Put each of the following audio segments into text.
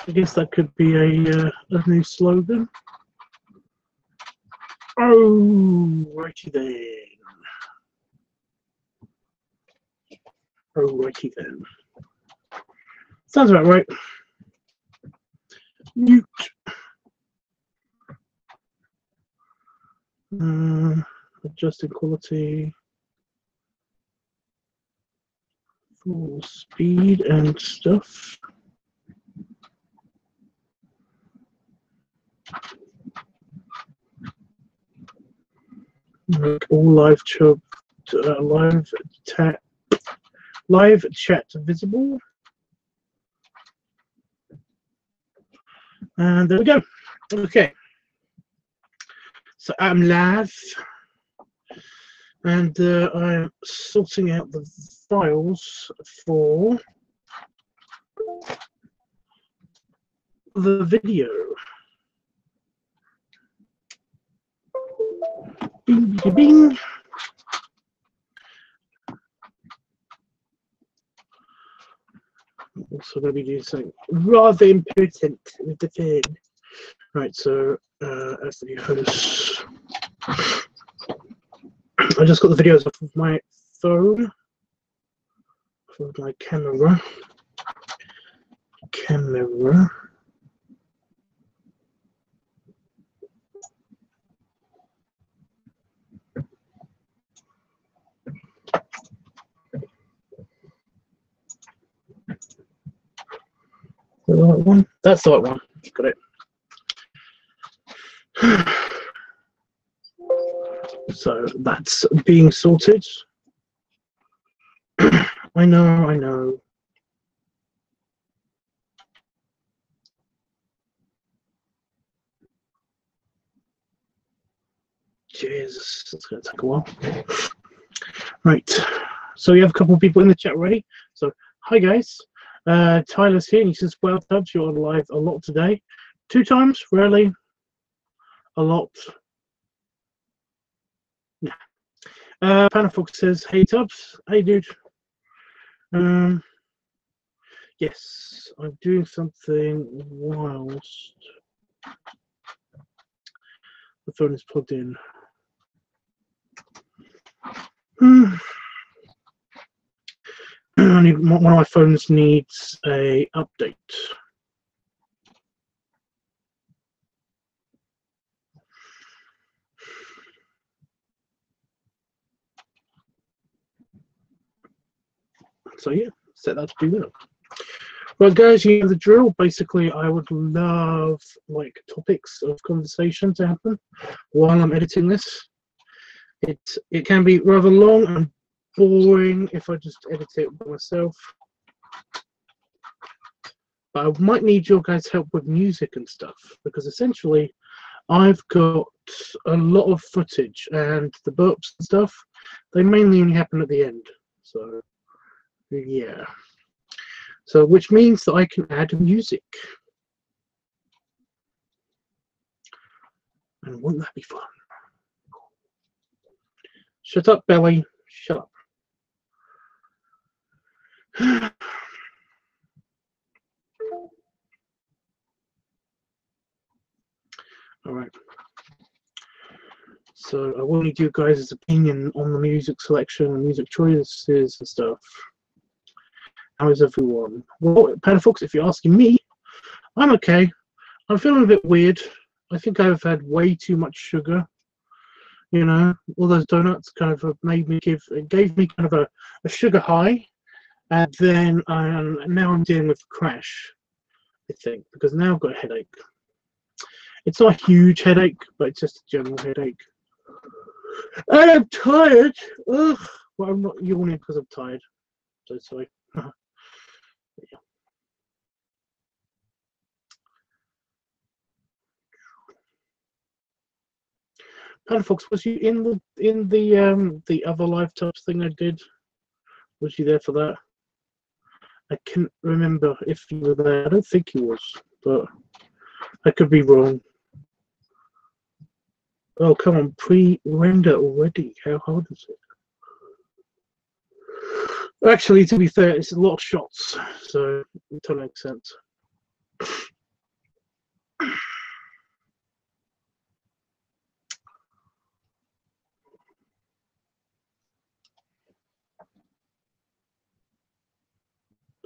I guess that could be a new slogan. Oh, righty then. Alrighty then. Sounds about right. Mute. Adjusting quality. Full speed and stuff. Make all live chat visible. And there we go. Okay. So I'm live, and I'm sorting out the files for the video. Bing, bing, bing. I'm also going to be doing something rather important with the phone. Right, so as the host, I just got the videos off of my phone, from my camera. The right one? That's the right one. Got it. So that's being sorted. I know. Jesus, that's going to take a while. Right. So we have a couple of people in the chat already. So, hi guys. Tyler's here and he says, well, Tubbs, you're on live a lot today. 2 times? Rarely. A lot. Yeah. Panafox says, hey Tubbs. Hey dude. Yes, I'm doing something whilst the phone is plugged in. One of my phones needs a update. So yeah, set that to do that. Well, guys, you know the drill. Basically, I would love like topics of conversation to happen while I'm editing this. It can be rather long and boring if I just edit it by myself. But I might need your guys' help with music and stuff, because essentially I've got a lot of footage and the burps and stuff, they mainly only happen at the end. So yeah. So which means that I can add music. And wouldn't that be fun? Shut up, Belly. Shut up. All right. So I will need you guys' opinion on the music selection and music choices and stuff. How is everyone? Well, Panafox, if you're asking me, I'm okay. I'm feeling a bit weird. I think I've had way too much sugar. You know, all those donuts kind of gave me kind of a sugar high, and then now I'm dealing with a crash, I think, because now I've got a headache. It's not a huge headache, but it's just a general headache. And I'm tired. Ugh. Well, I'm not yawning because I'm tired. So sorry. Yeah. Panafox, was you in the other LiveTUBBs thing I did? Was you there for that? I can't remember if you were there. I don't think you was, but I could be wrong. Oh, come on, pre-render already. How hard is it? Actually, to be fair, it's a lot of shots, so it totally makes sense.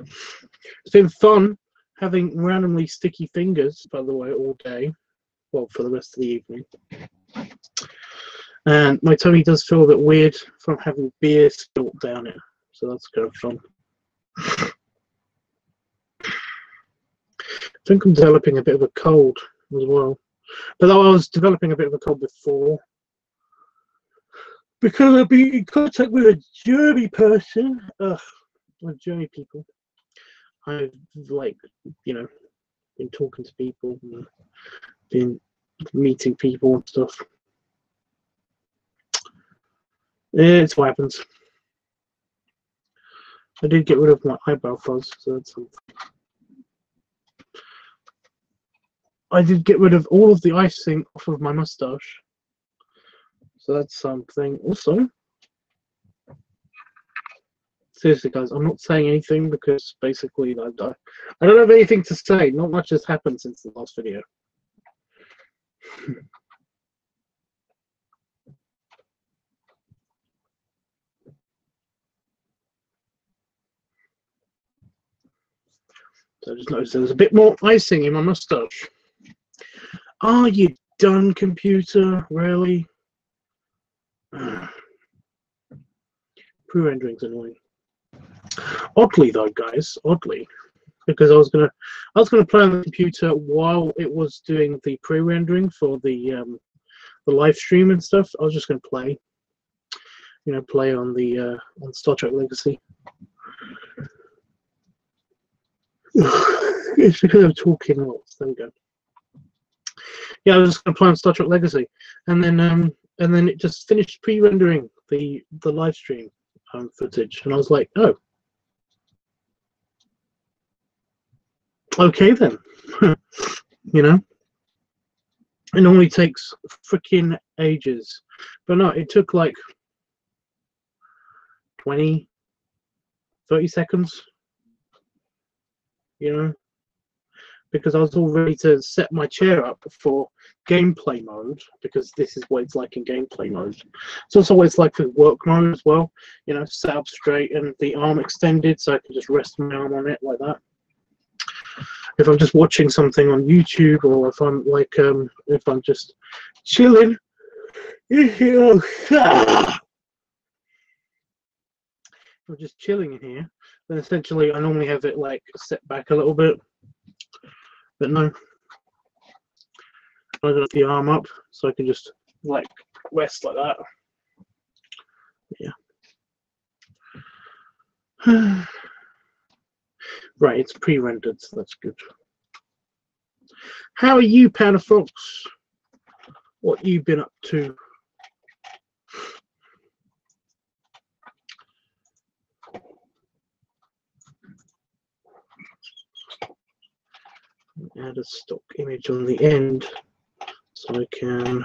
It's been fun having randomly sticky fingers, by the way, all day. Well, for the rest of the evening. And my tummy does feel a bit weird from having beer spilt down it. So that's kind of fun. I think I'm developing a bit of a cold as well. But I was developing a bit of a cold before. Because I've been in contact with a germy person. With germy people. I've, like, you know, been talking to people and been meeting people and stuff. It's what happens. I did get rid of my eyebrow fuzz, so that's something. I did get rid of all of the icing off of my mustache, so that's something. Also, seriously, guys, I'm not saying anything because basically I don't have anything to say. Not much has happened since the last video. So I just noticed there was a bit more icing in my mustache. Are you done, computer? Really? Pre-rendering's annoying. Oddly though, guys, oddly, because I was gonna play on the computer while it was doing the pre-rendering for the live stream and stuff. I was just gonna play, you know, play on the on Star Trek Legacy. It's because I'm talking lots. There we go. Yeah, I was just gonna play on Star Trek Legacy, and then it just finished pre-rendering the live stream footage, and I was like, oh, okay then. You know, it normally takes freaking ages, but no, it took like 20, 30 seconds. You know, because I was all ready to set my chair up for gameplay mode, because this is what it's like in gameplay mode. It's also what it's like for work mode as well. You know, set up straight and the arm extended so I can just rest my arm on it like that. If I'm just watching something on YouTube, or if I'm like if I'm just chilling, I'm just chilling in here, then essentially I normally have it like set back a little bit. But no, I got the arm up so I can just like rest like that. Yeah. Right, it's pre-rendered, so that's good. How are you, Panda Fox? What you been up to? Add a stock image on the end so I can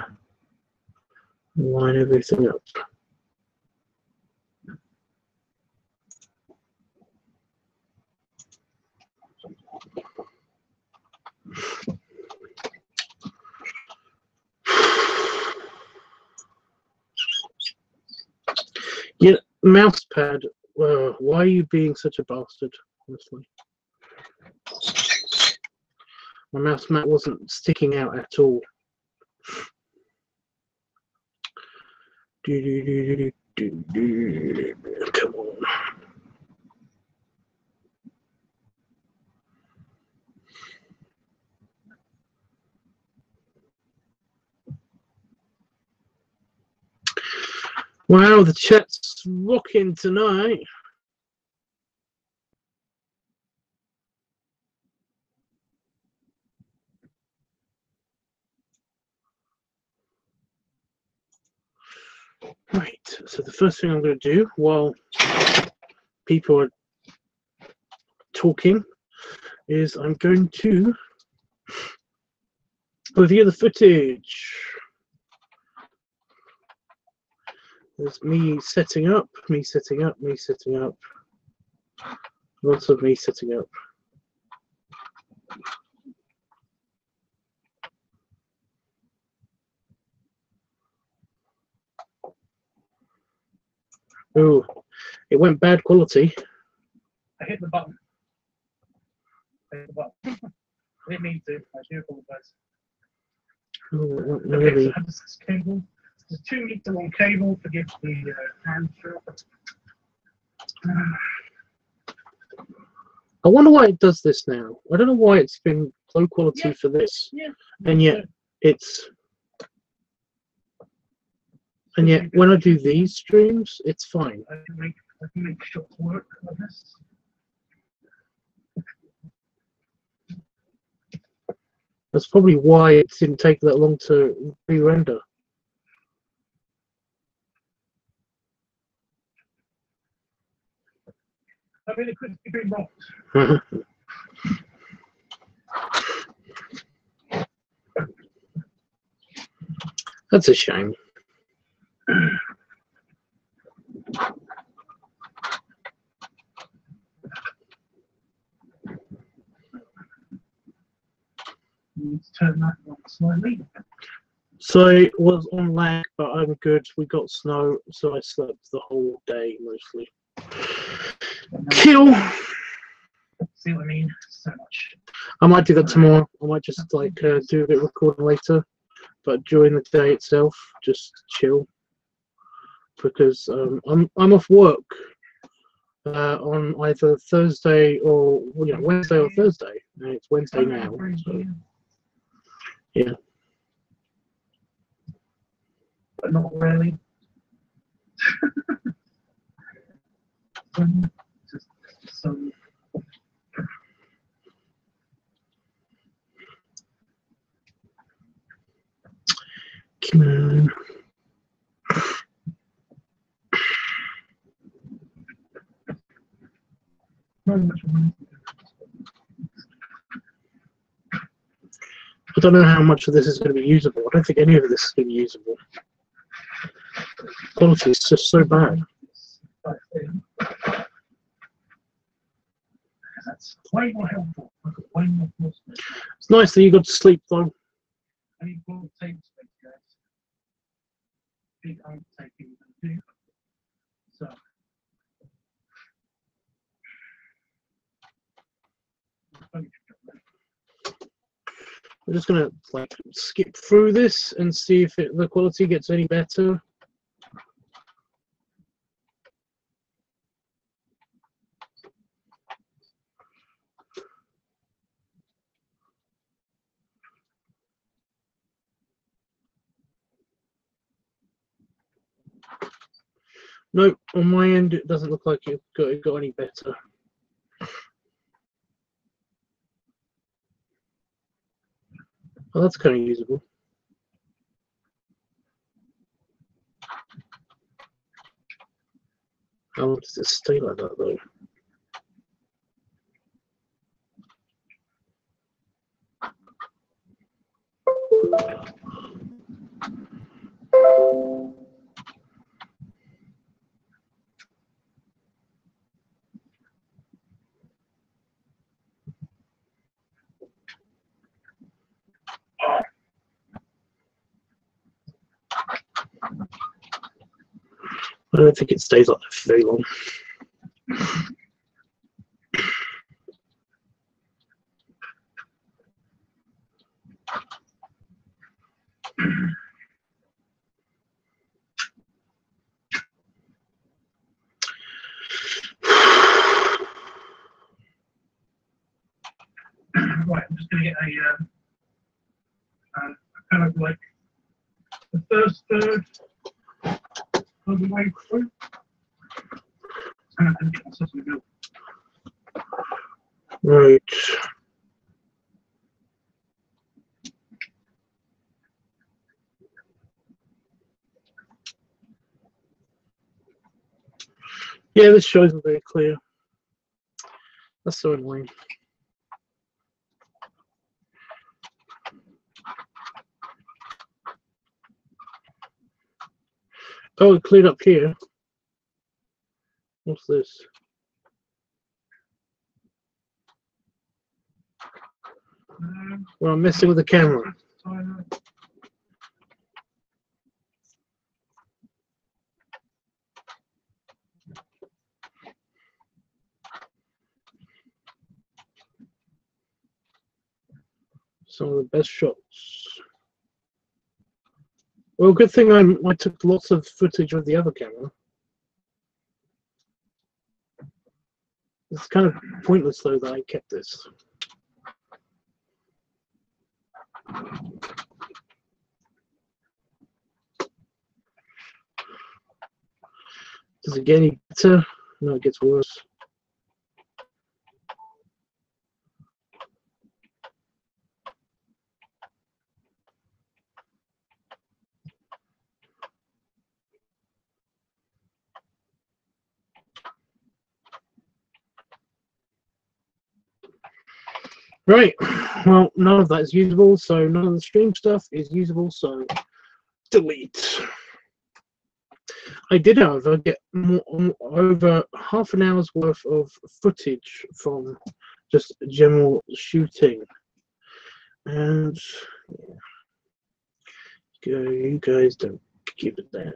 line everything up. Yeah, mouse pad. Why are you being such a bastard? Honestly, my mouse mat wasn't sticking out at all. Come on. Wow, the chat's rocking tonight. Right, so the first thing I'm going to do while people are talking is I'm going to review the footage. There's me setting up, me setting up, me setting up. Lots of me setting up. Oh, it went bad quality. I hit the button. Well, I didn't mean to. I do apologise. Maybe. Okay, so I have this cable. It's a 2 meter long cable. Forgive the hand shot. I wonder why it does this now. I don't know why it's been low quality for this, and yet it's. And yet, when I do these streams, it's fine. I can make shots work like this. That's probably why it didn't take that long to re-render. I mean, it could be wrong. That's a shame. Let's turn that on slightly. So it was on lag, but I'm good. We got snow, so I slept the whole day mostly. Kill. See what I mean? So much. I might do that tomorrow. I might just like do a bit of recording later, but during the day itself, just chill. Because I'm off work on either Thursday or Wednesday or Thursday. And it's Wednesday now, so yeah. But not really. Just some. Come on. I don't know how much of this is going to be usable. I don't think any of this is going to be usable. Quality is just so bad. That's way more helpful. Way more useful. It's nice that you got to sleep though. I need more tape space, guys. Big undertaking to do. So. I'm just gonna like skip through this and see if the quality gets any better. Nope, on my end it doesn't look like it got any better. Oh, that's kind of usable. How long does it stay like that though? I don't think it stays like that for very long. Right, I'm just going to get a kind of like the first third of the way through. And I'm going to get myself in the middle. Right. Yeah, this shows them very clear. That's so annoying. Oh, it cleared up here. What's this? Well, I'm messing with the camera. Some of the best shots. Well, good thing I took lots of footage with the other camera. It's kind of pointless though that I kept this. Does it get any better? No, it gets worse. Right, well, none of that is usable, so none of the stream stuff is usable, so delete. I did, however, get over half an hour's worth of footage from just general shooting. And you guys don't keep it down.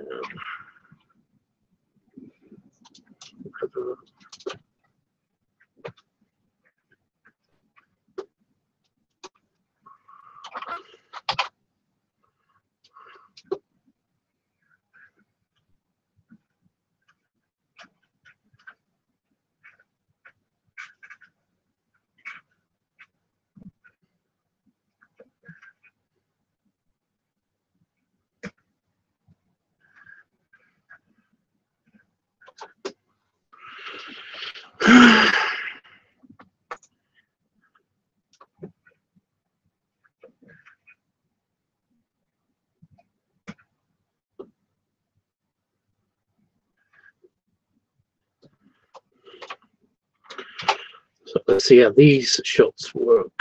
So let's see how these shots work.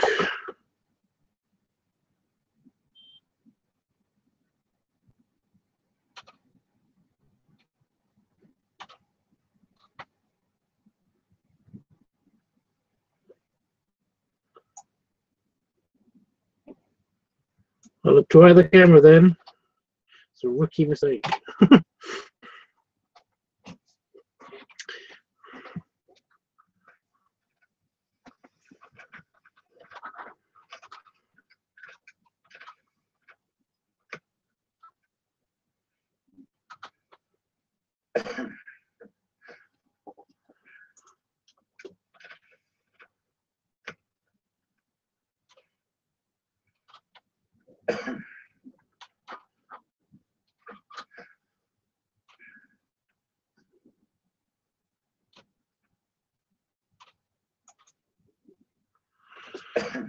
I'll try the camera then. It's a rookie mistake.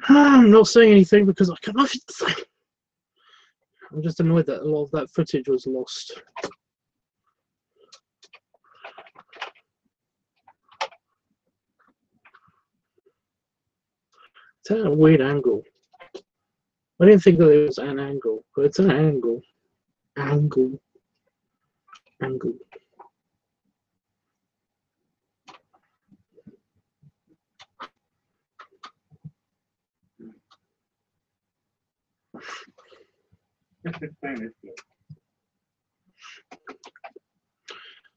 I'm not saying anything because I can't. I'm just annoyed that a lot of that footage was lost. It's at a weird angle. I didn't think that it was an angle, but it's an angle. Angle.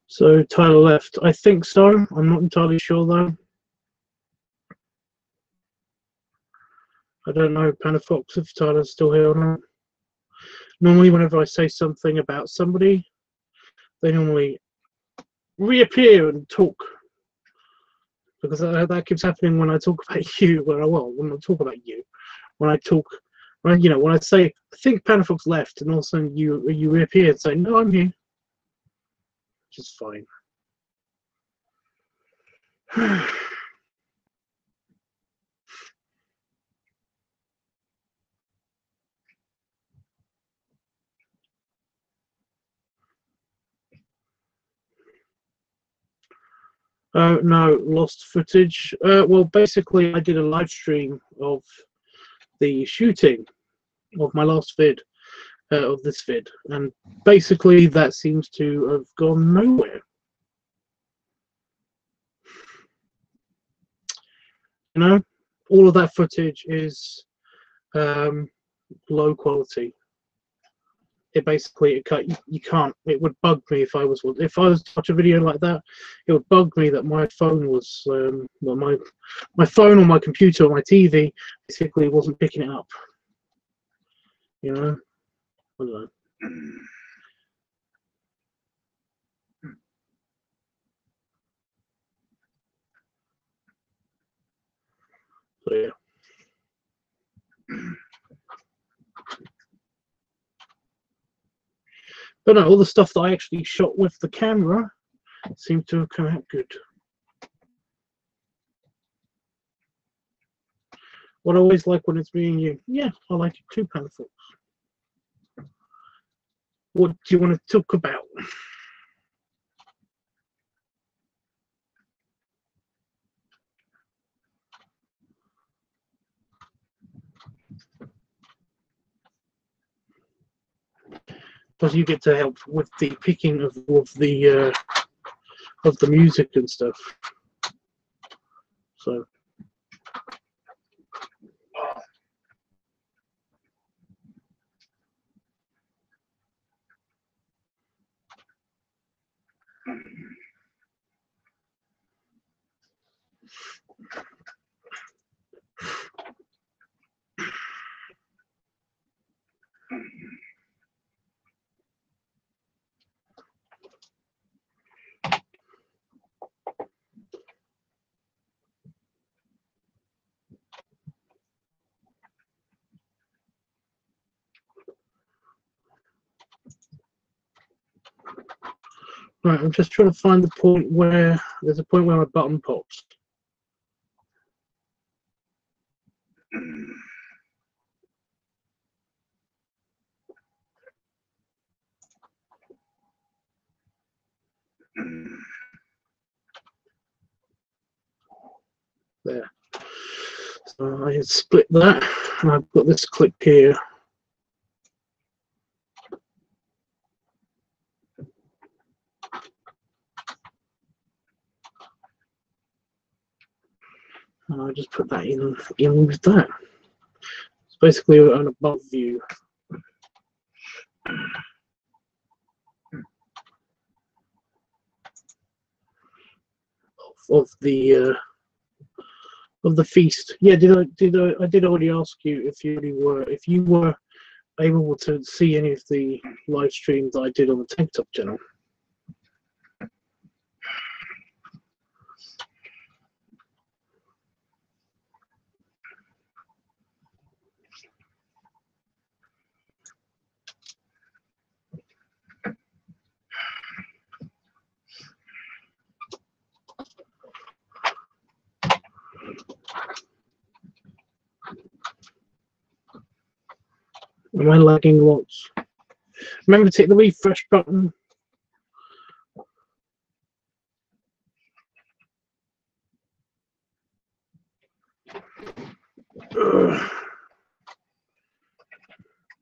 So Tyler left. I think so. I'm not entirely sure though. I don't know, Panafox, if Tyler's still here or not. Normally, whenever I say something about somebody, they normally reappear and talk. Because that keeps happening when I talk about you. When I talk about you, when I say I think Panafox left, and all of a sudden you reappear and say no, I'm here, which is fine. No, lost footage. Well, basically, I did a live stream of the shooting of my last vid, of this vid, and basically that seems to have gone nowhere. You know, all of that footage is low quality. It basically you can't. It would bug me if I was to watch a video like that. It would bug me that my phone was my phone or my computer or my TV basically wasn't picking it up. You know, I don't know. So yeah. But no, all the stuff that I actually shot with the camera seemed to have come out good. What I always like when it's me and you, yeah, I like it too, Panafox. What do you want to talk about? Because you get to help with the picking of the music and stuff. So. Right, I'm just trying to find the point where there's a point where my button pops. There. So I split that, and I've got this clip here. And I just put that in with that. It's basically an above view. Of the feast. Yeah, I did already ask you if you were able to see any of the live streams that I did on the Tank Top channel. Am I lagging lots? Remember to hit the refresh button. Ugh.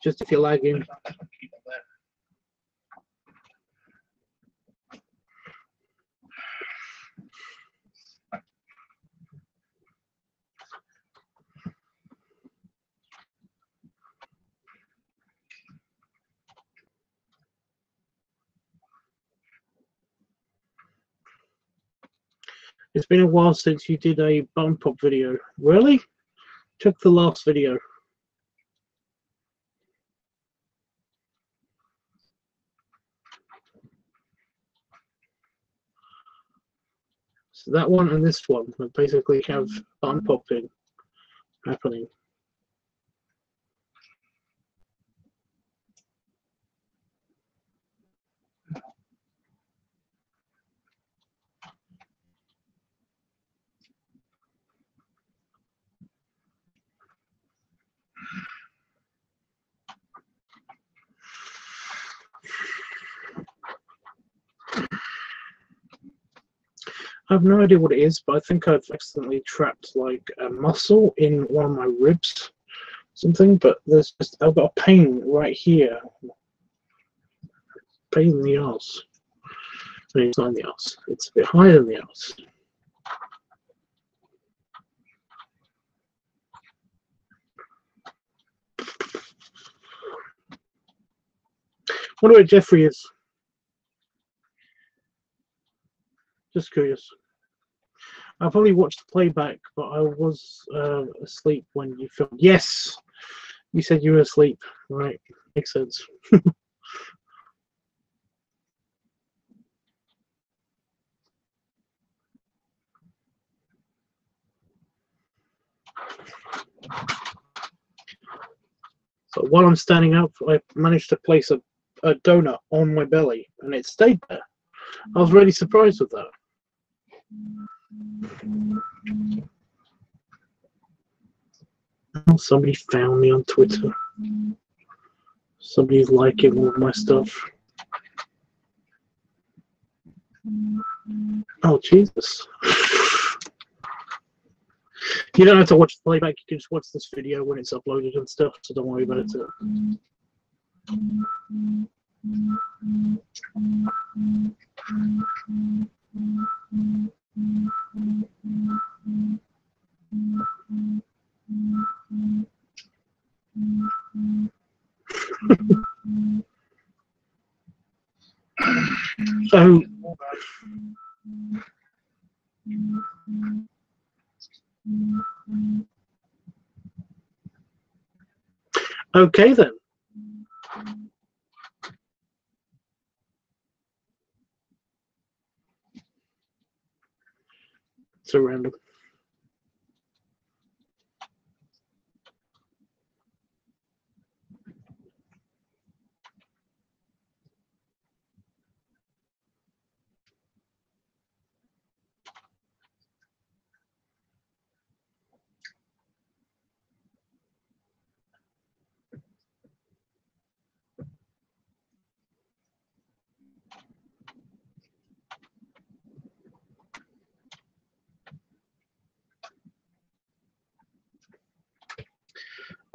Just if you're lagging. It's been a while since you did a button pop video. Really? Took the last video. So that one and this one basically have button popping happening. I have no idea what it is, but I think I've accidentally trapped like a muscle in one of my ribs, something. But I've got a pain right here, pain in the arse. I mean, it's not in the arse; it's a bit higher than the arse. Wonder where Jeffrey is. Just curious. I probably watched the playback, but I was asleep when you filmed. Yes, You said you were asleep, right? Makes sense. So while I'm standing up, I managed to place a donut on my belly, and it stayed there. I was really surprised with that. Oh, somebody found me on Twitter. Somebody's liking all of my stuff. Oh, Jesus. You don't have to watch the playback, you can just watch this video when it's uploaded and stuff, so don't worry about it. So, okay then. It's a random.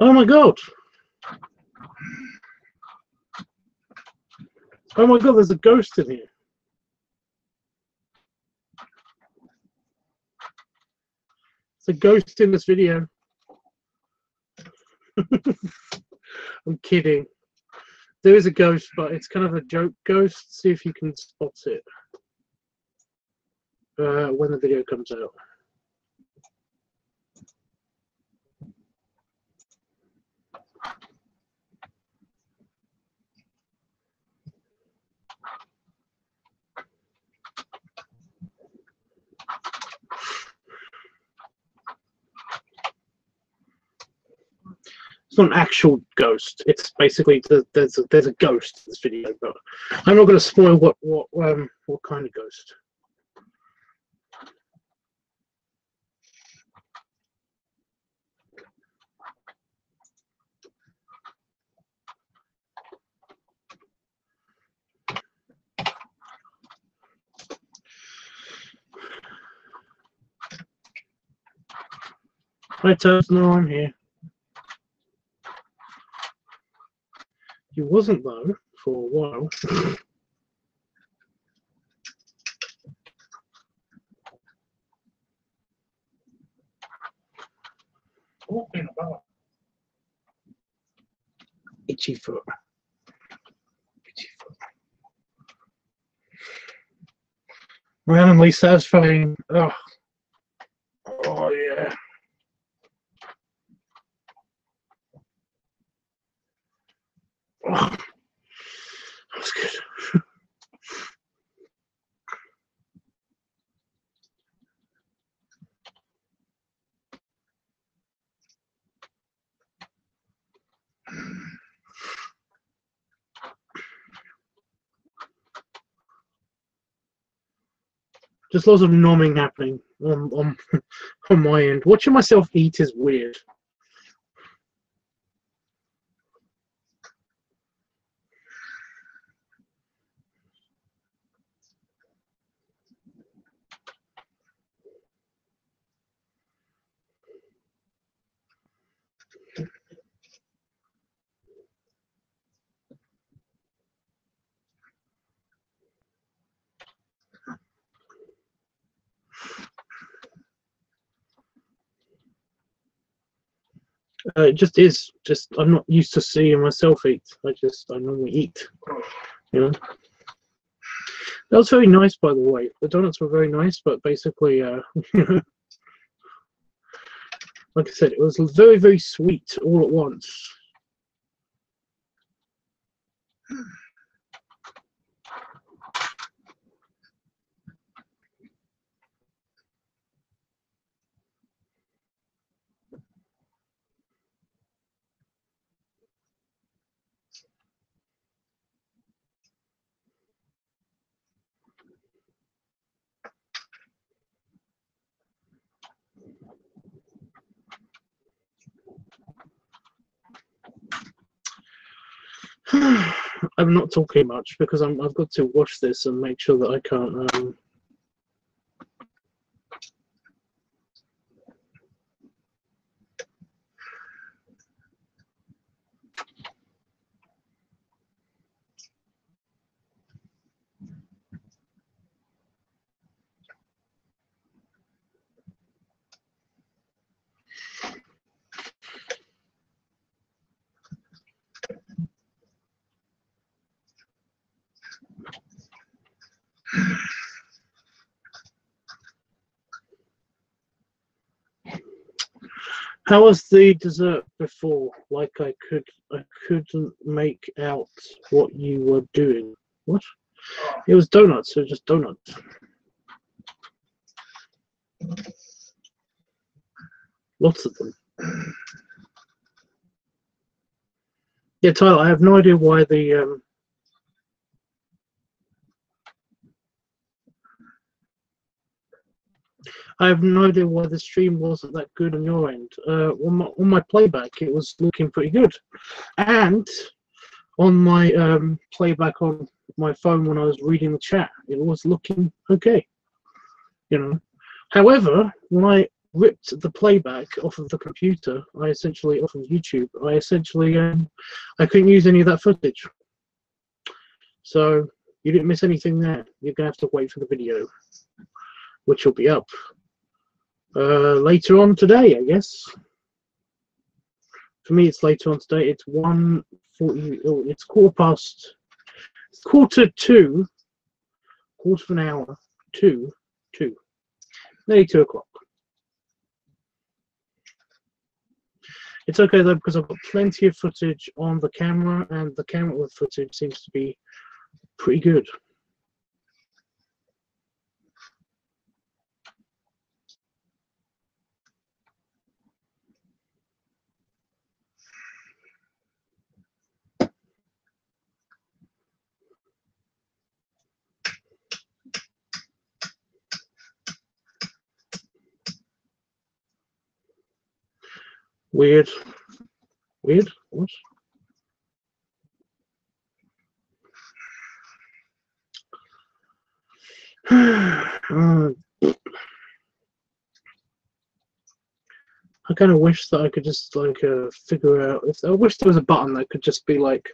Oh my god! Oh my god, there's a ghost in here. There's a ghost in this video. I'm kidding. There is a ghost, but it's kind of a joke ghost. See if you can spot it when the video comes out. It's not an actual ghost. It's basically there's a ghost in this video, but I'm not going to spoil what kind of ghost. Hi, Toast. No, I'm here. He wasn't though for a while. Talking about Itchy foot. Itchy foot. Randomly satisfying. Oh, oh yeah. Oh, that's good. Just lots of nomming happening on on my end. Watching myself eat is weird. It just is. Just I'm not used to seeing myself eat. I normally eat. You know. That was very nice, by the way. The donuts were very nice, but basically, like I said, it was very, very sweet all at once. I'm not talking much because I've got to watch this and make sure that I can't. How was the dessert before? Like I couldn't make out what you were doing. What? It was donuts. It was just donuts. Lots of them. Yeah, Tyler. I have no idea why the I have no idea why the stream wasn't that good on your end. On my playback, it was looking pretty good, and on my playback on my phone when I was reading the chat, it was looking okay. You know, however, when I ripped the playback off of the computer, off of YouTube, I couldn't use any of that footage. So you didn't miss anything there. You're gonna have to wait for the video, which will be up later on today, I guess. For me, it's later on today. It's 1:40. Oh, it's quarter to quarter of an hour to 2. Nearly 2 o'clock. It's okay though because I've got plenty of footage on the camera, and the camera with footage seems to be pretty good. Weird. Weird? What? I kind of wish that I could just like figure out if I wish there was a button that could just be like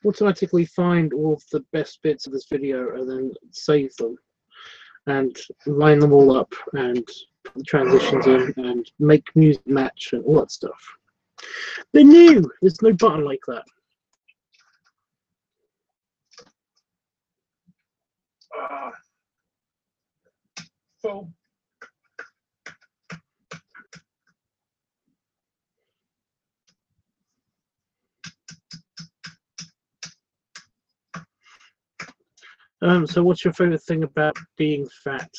automatically find all of the best bits of this video and then save them and line them all up and put the transitions in and make music match and all that stuff. They're new. There's no button like that. Full. So what's your favorite thing about being fat?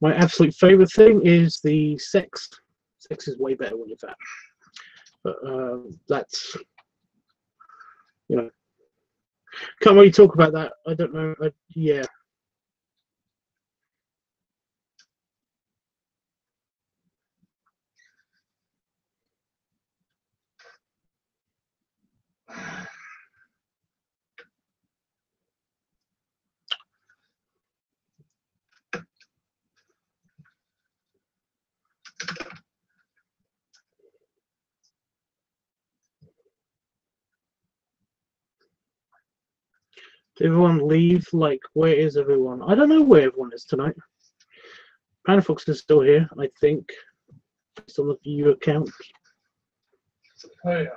My absolute favorite thing is the sex. Sex is way better when you're fat. But that's, you know, can't really talk about that. I don't know. Yeah. Did everyone leave? Like, where is everyone? I don't know where everyone is tonight. Panafox is still here, I think. Based on the view account. Oh yeah.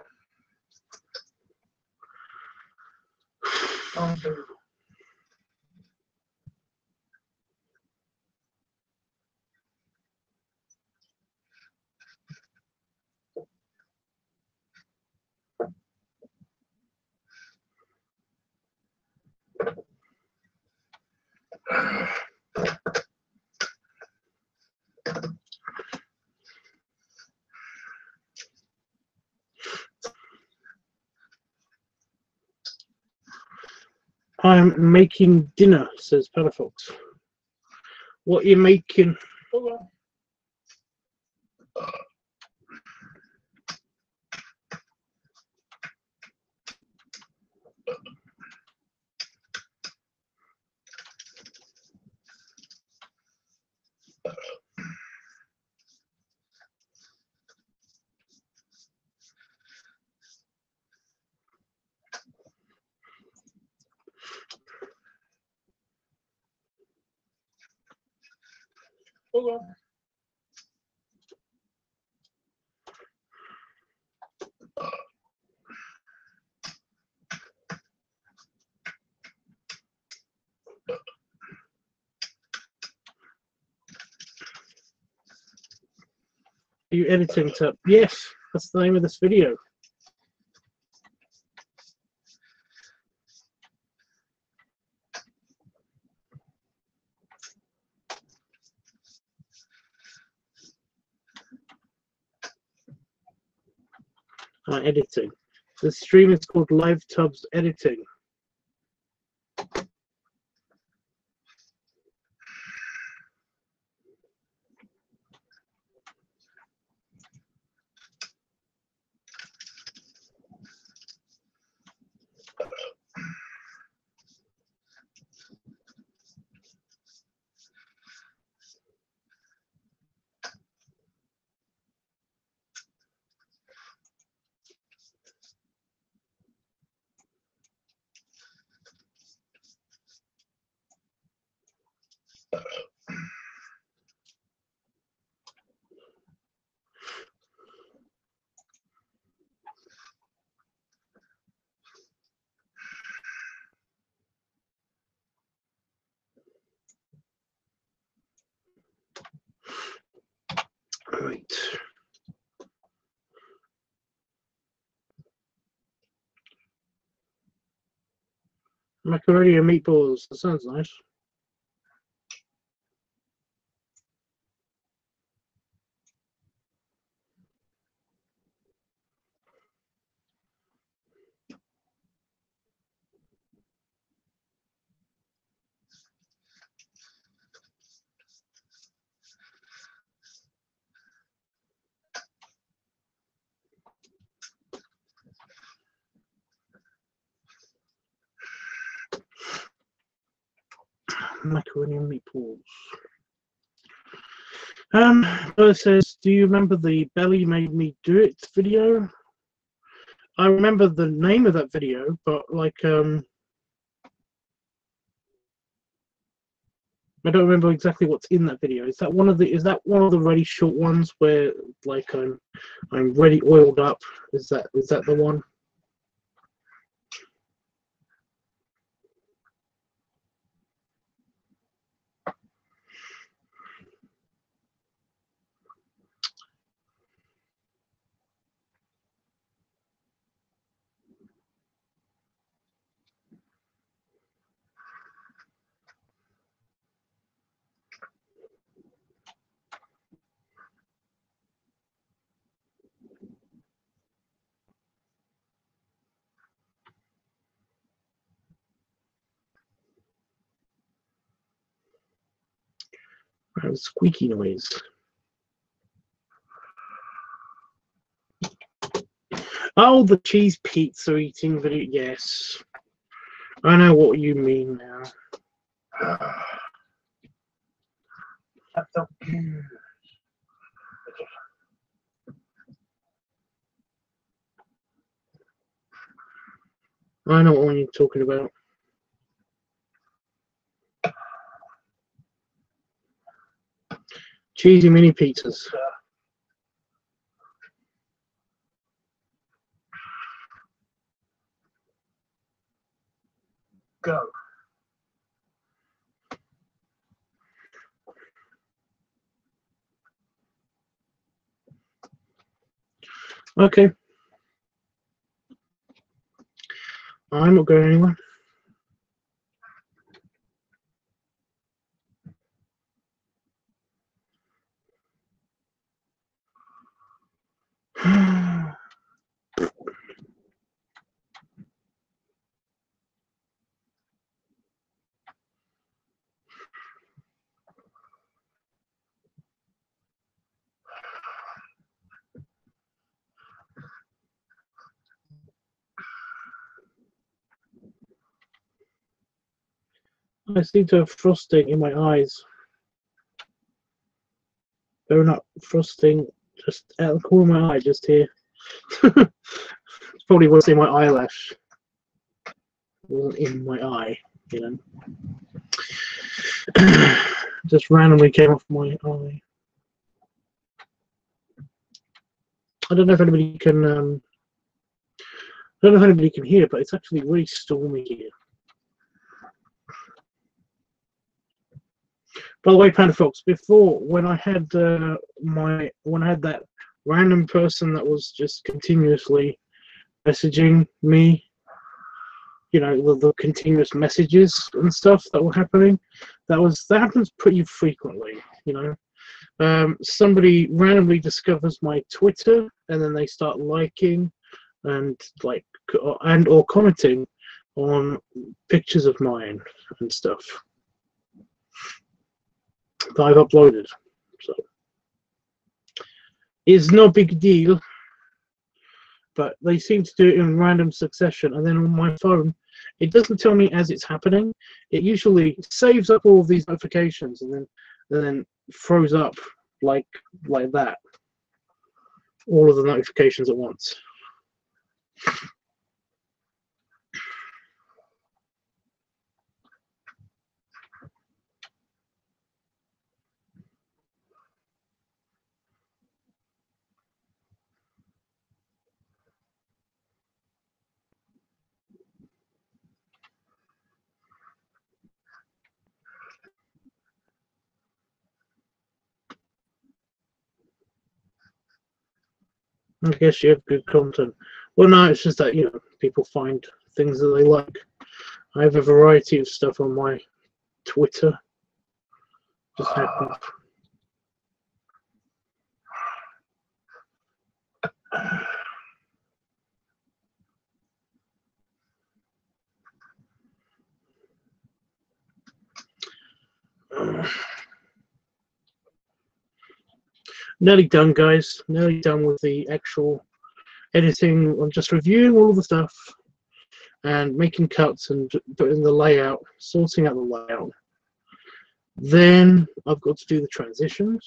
I'm making dinner, says Palafox. What are you making? Hold on. Hold on. Are you editing to? Yes, that's the name of this video. Editing. The stream is called LiveTUBBSediting. Right. Macaroni and meatballs. That sounds nice. Macaroni and meatballs. Bella says, do you remember the Belly Made Me Do It video? I remember the name of that video, but like I don't remember exactly what's in that video. Is that one of the really short ones where like I'm really oiled up? Is that the one? Squeaky noise. Oh, the cheese pizza eating video. Yes, I know what you mean now. That felt good. I know what you're talking about. Cheesy mini pizzas. Go. Okay. I'm not going anywhere. I seem to have frosting in my eyes. They're not frosting, just out of the corner of my eye, just here. Probably won't see my eyelash. It wasn't in my eye, you know. Just randomly came off my eye. I don't know if anybody can. I don't know if anybody can hear, but it's actually really stormy here. By the way, Panda Fox, before when I had that random person that was just continuously messaging me, you know, the continuous messages and stuff that were happening, that happens pretty frequently, you know. Somebody randomly discovers my Twitter and then they start liking and or commenting on pictures of mine and stuff that I've uploaded. So it's no big deal, but they seem to do it in random succession, and then on my phone it doesn't tell me as it's happening. It usually saves up all of these notifications and then throws up like that, all of the notifications at once. I guess you have good content. Well, no, it's just that, you know, people find things that they like. I have a variety of stuff on my Twitter. Just happens. Nearly done, guys. Nearly done with the actual editing. I'm just reviewing all the stuff and making cuts and putting the layout, sorting out the layout. Then I've got to do the transitions,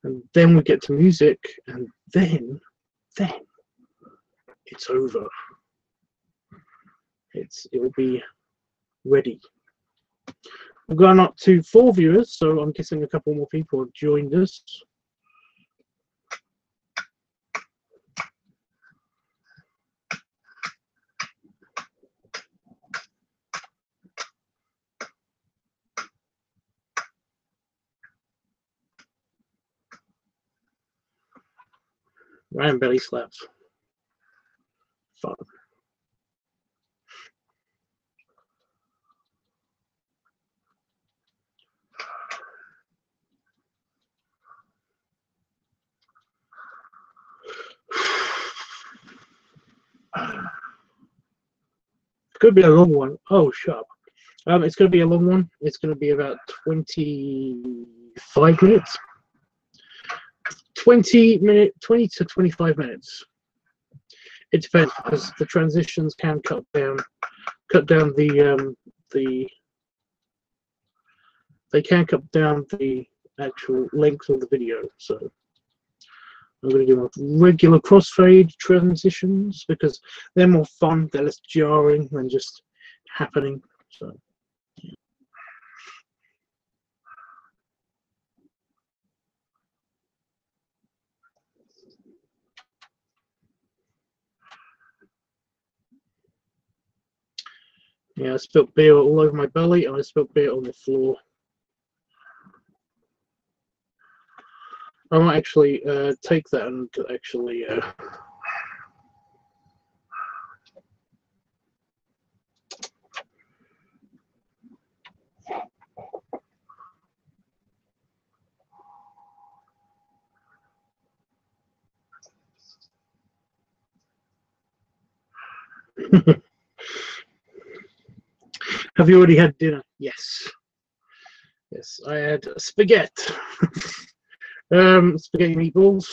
and then we get to music, and then it's over. It will be ready. We've gone up to 4 viewers, so I'm guessing a couple more people have joined us. Ryan belly slaps. Fun. Could be a long one. Oh, shut up. It's going to be a long one. It's going to be about 25 minutes. 20 to 25 minutes. It depends, because the transitions can cut down the they can cut down the actual length of the video. So I'm going to do regular crossfade transitions because they're more fun. They're less jarring than just happening. So. Yeah, I spilled beer all over my belly and I spilled beer on the floor. I might actually take that and actually Have you already had dinner? Yes. Yes, I had spaghetti. Spaghetti meatballs.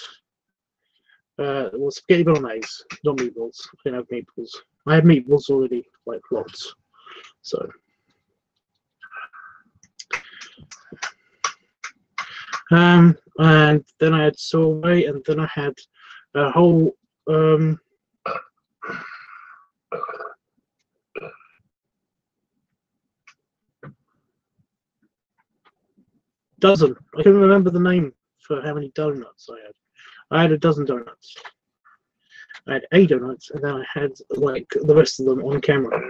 Well, spaghetti bolognese, not meatballs. I didn't have meatballs. I had meatballs already, like lots. So. And then I had sorbet, and then I had a whole dozen. I couldn't remember the name for how many donuts I had. I had a dozen donuts. I had 8 donuts, and then I had like the rest of them on camera.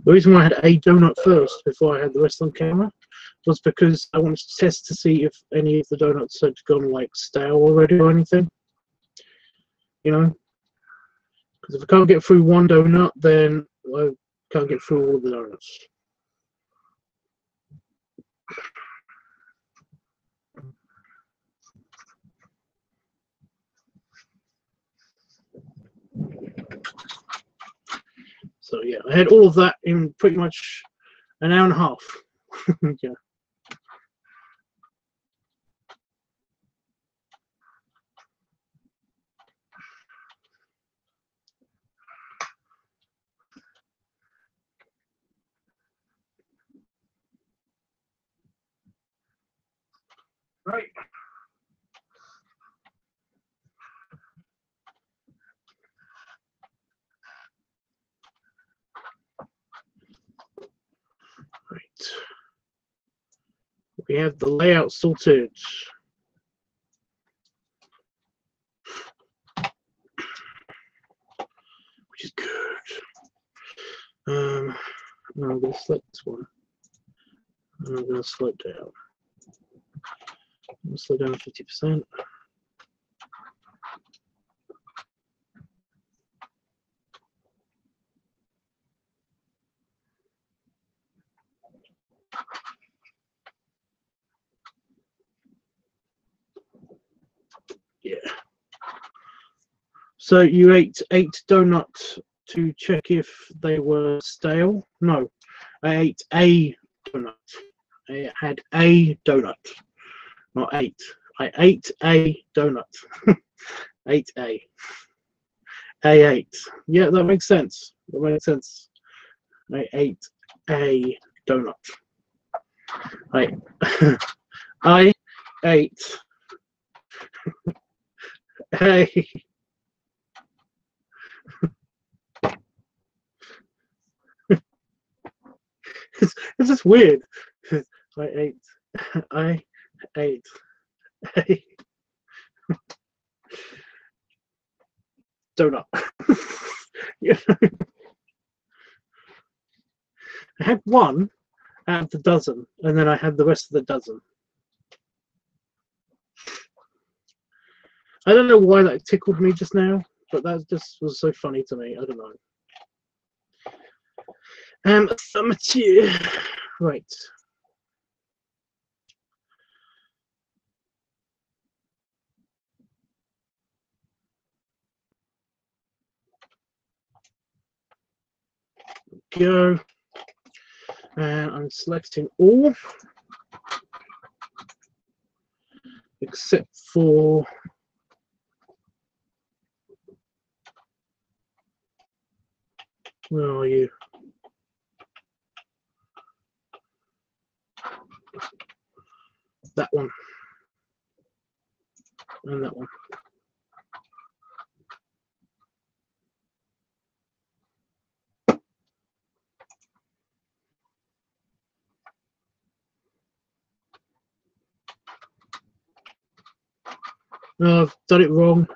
The reason why I had a donut first before I had the rest on camera was because I wanted to test to see if any of the donuts had gone like stale already or anything. You know, because if I can't get through one donut, then I can't get through all the donuts. So yeah, I had all of that in pretty much an hour and a half. Yeah. Right. Right. We have the layout sorted. Which is good. Now I'm going to select this one. And I'm going to slow it down. I'm going to slow down 50%. Yeah. So you ate 8 donuts to check if they were stale? No, I ate a donut. I had a donut, not 8. I ate a donut. Ate a. A8. Yeah, that makes sense. That makes sense. I ate a donut. I I ate a. It's just weird. I ate a donut. Yeah. I had one out of the dozen, and then I had the rest of the dozen. I don't know why that tickled me just now, but that just was so funny to me. I don't know. Right. Go. And I'm selecting all, except for where are you? That one. And that one. No, I've done it wrong.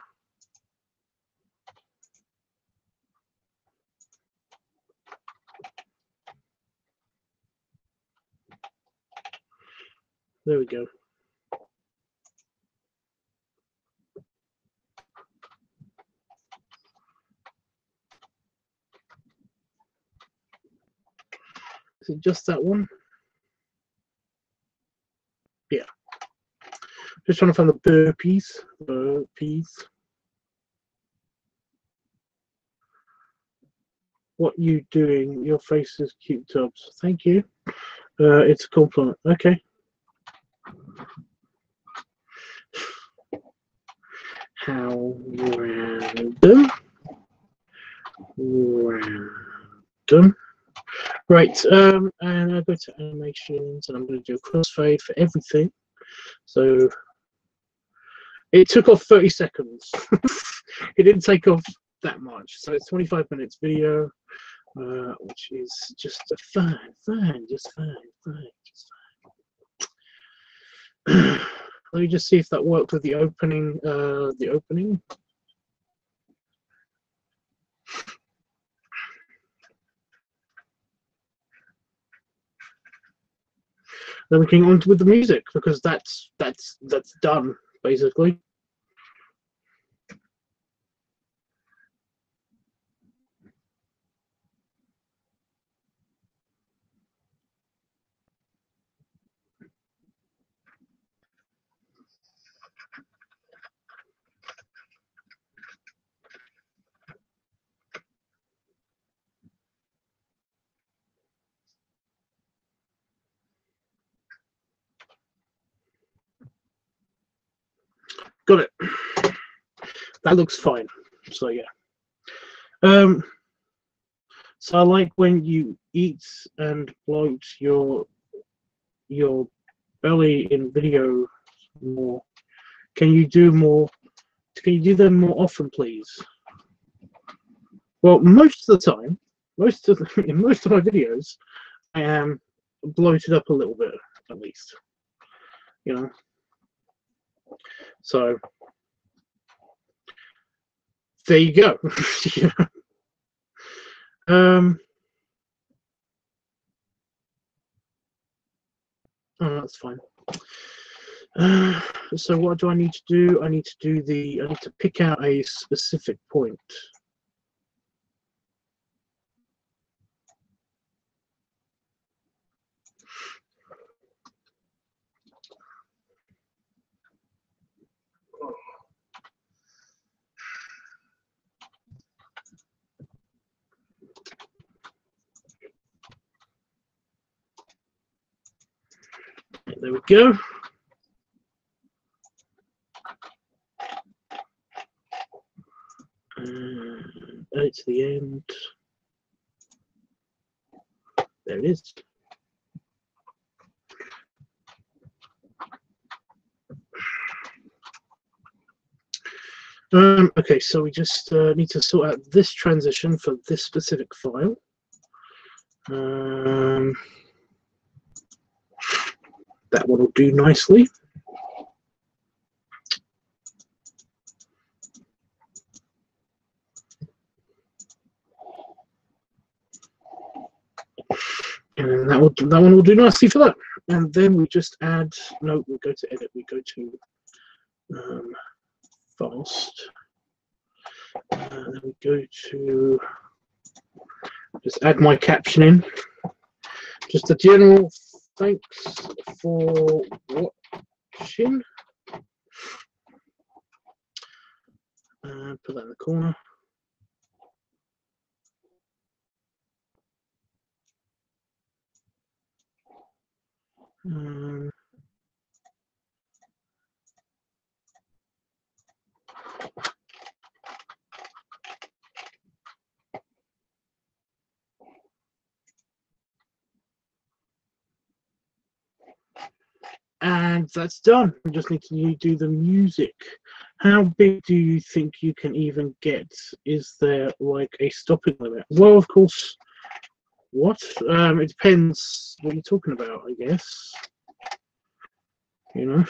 There we go. Is it just that one? Yeah. Just trying to find the burpees. Burpees. What you doing? Your face is cute, Tubbs. Thank you. It's a compliment. Okay. How random. Random. Right, and I go to animations, and I'm going to do a crossfade for everything. So it took off 30 seconds. It didn't take off that much. So it's 25 minutes video, which is just fine. Let me just see if that worked with the opening. Then we can go on with the music, because that's done basically. Got it. That looks fine. So yeah. So I like when you eat and bloat your belly in video more. Can you do more? Can you do them more often, please? Well, most of the time, in most of my videos, I am bloated up a little bit, at least. You know. So there you go. Yeah. Oh, that's fine. So what do I need to do? I need to pick out a specific point. There we go. Add it to the end. There it is. Okay, so we just need to sort out this transition for this specific file. That one will do nicely. And that one will do nicely for that. And then we just add, no, we go to edit, we go to fast. Then we go to just add my caption in. Just a general thanks for watching. Put that in the corner. And that's done. We just need to do the music. How big do you think you can even get? Is there like a stopping limit? Well, of course. What? It depends what you're talking about, I guess. You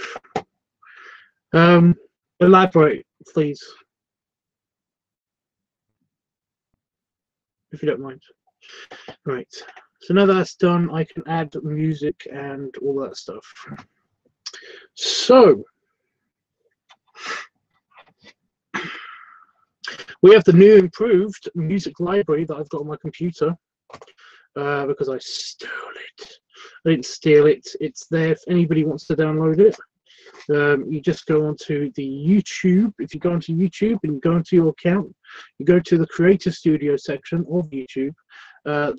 know. Elaborate, please, if you don't mind. Right. So now that's done, I can add music and all that stuff. So we have the new improved music library that I've got on my computer because I stole it. I didn't steal it. It's there if anybody wants to download it. You just go onto the YouTube. If you go onto YouTube and you go into your account, you go to the Creator Studio section of YouTube.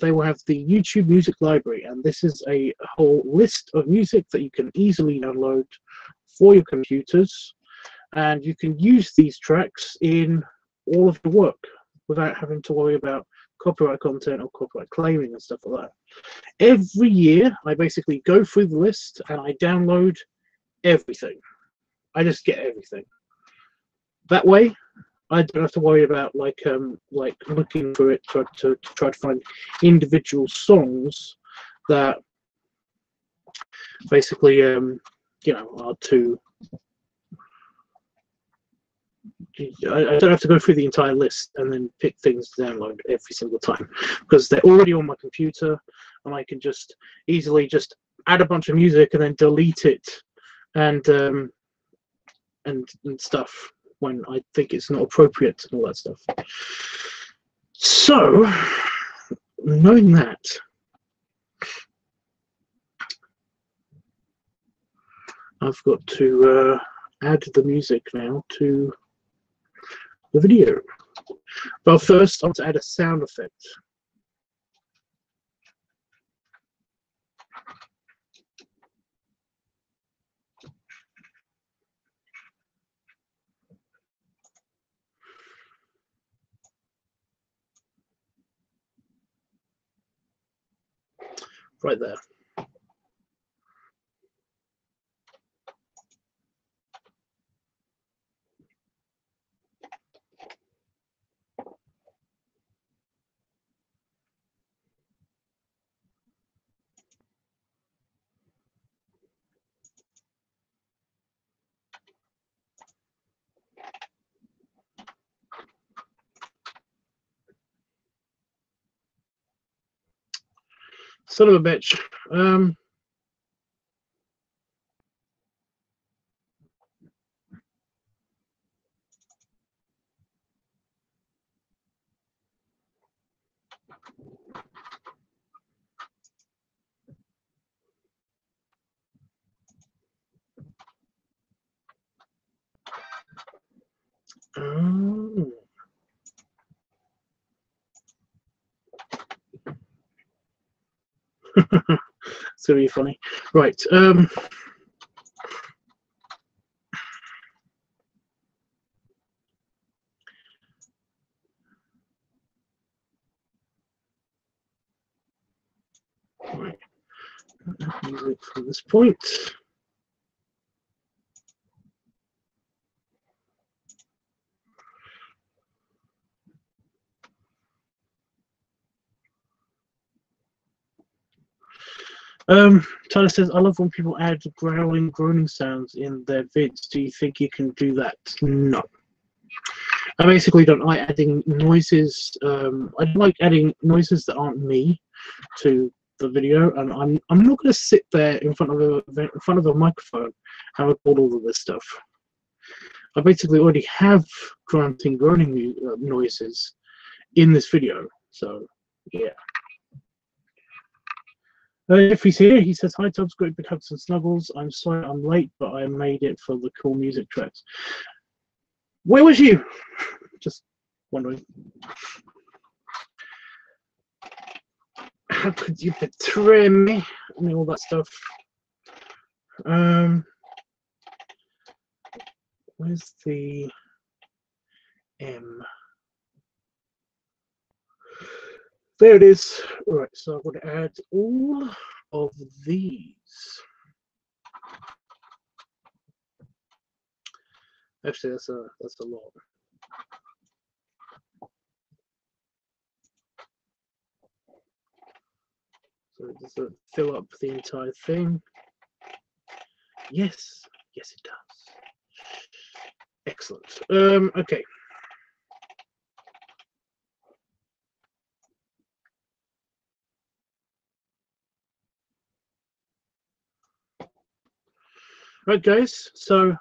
They will have the YouTube Music Library, and this is a whole list of music that you can easily download for your computers, and you can use these tracks in all of your work without having to worry about copyright content or copyright claiming and stuff like that. Every year, I basically go through the list and I download everything. I just get everything. That way, I don't have to worry about like looking for it to try to find individual songs that basically you know, are too. I don't have to go through the entire list and then pick things to download every single time, because they're already on my computer, and I can just easily just add a bunch of music and then delete it and stuff when I think it's not appropriate and all that stuff. So, knowing that, I've got to add the music now to the video. But first, I want to add a sound effect. Right there. Son of a bitch. It's gonna be funny. Right. Right. Music from this point. Tyler says, I love when people add growling, groaning sounds in their vids. Do you think you can do that? No. I basically don't like adding noises. I like adding noises that aren't me to the video, and I'm not going to sit there in front of a microphone and record all of this stuff. I basically already have grunting, groaning noises in this video, so yeah. If he's here, he says, hi Tubbs, great big hugs and snuggles. I'm sorry I'm late, but I made it for the cool music tracks. Where was you? Just wondering. How could you betray me? I mean, all that stuff. Where's the M? There it is. All right, so I'm going to add all of these. Actually, that's a lot. So does it fill up the entire thing? Yes, yes it does. Excellent. Okay. Right, guys, so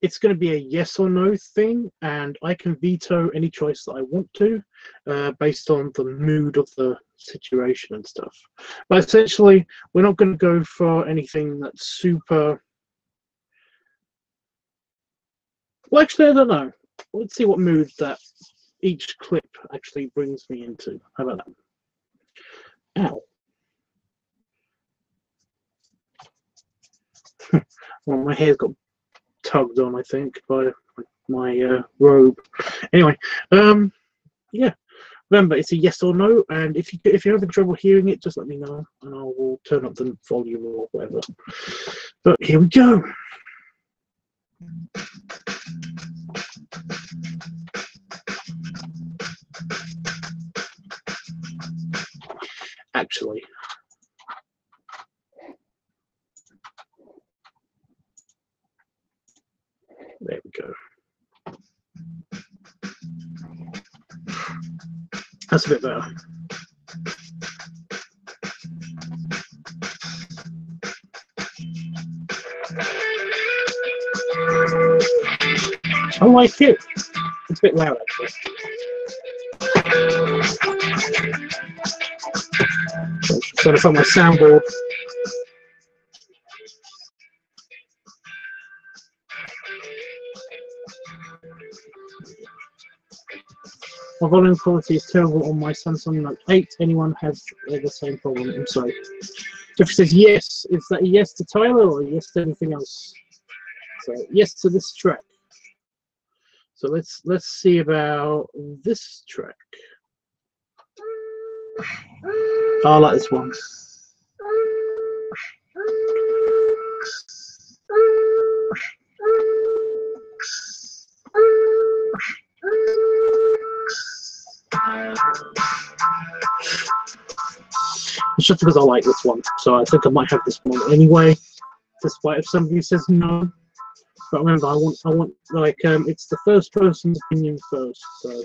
it's going to be a yes or no thing, and I can veto any choice that I want to based on the mood of the situation and stuff. But essentially, we're not going to go for anything that's super... Well, actually, I don't know. Let's see what mood that each clip actually brings me into. How about that? Ow. Well, my hair's got tugged on, I think, by my robe. Anyway, yeah. Remember, it's a yes or no, and if you're having trouble hearing it, just let me know, and I will turn up the volume or whatever. But here we go. Actually, there we go. That's a bit better. I like it. It's a bit loud, actually. So I found my soundboard. My volume quality is terrible on my Samsung Note 8. Anyone has the same problem? I'm sorry. Jeffrey says yes. Is that a yes to Tyler or a yes to anything else? So yes to this track. So let's see about this track. Oh, I like this one. It's just because I like this one, so I think I might have this one anyway, despite if somebody says no. But remember, I want like it's the first person's opinion first. So.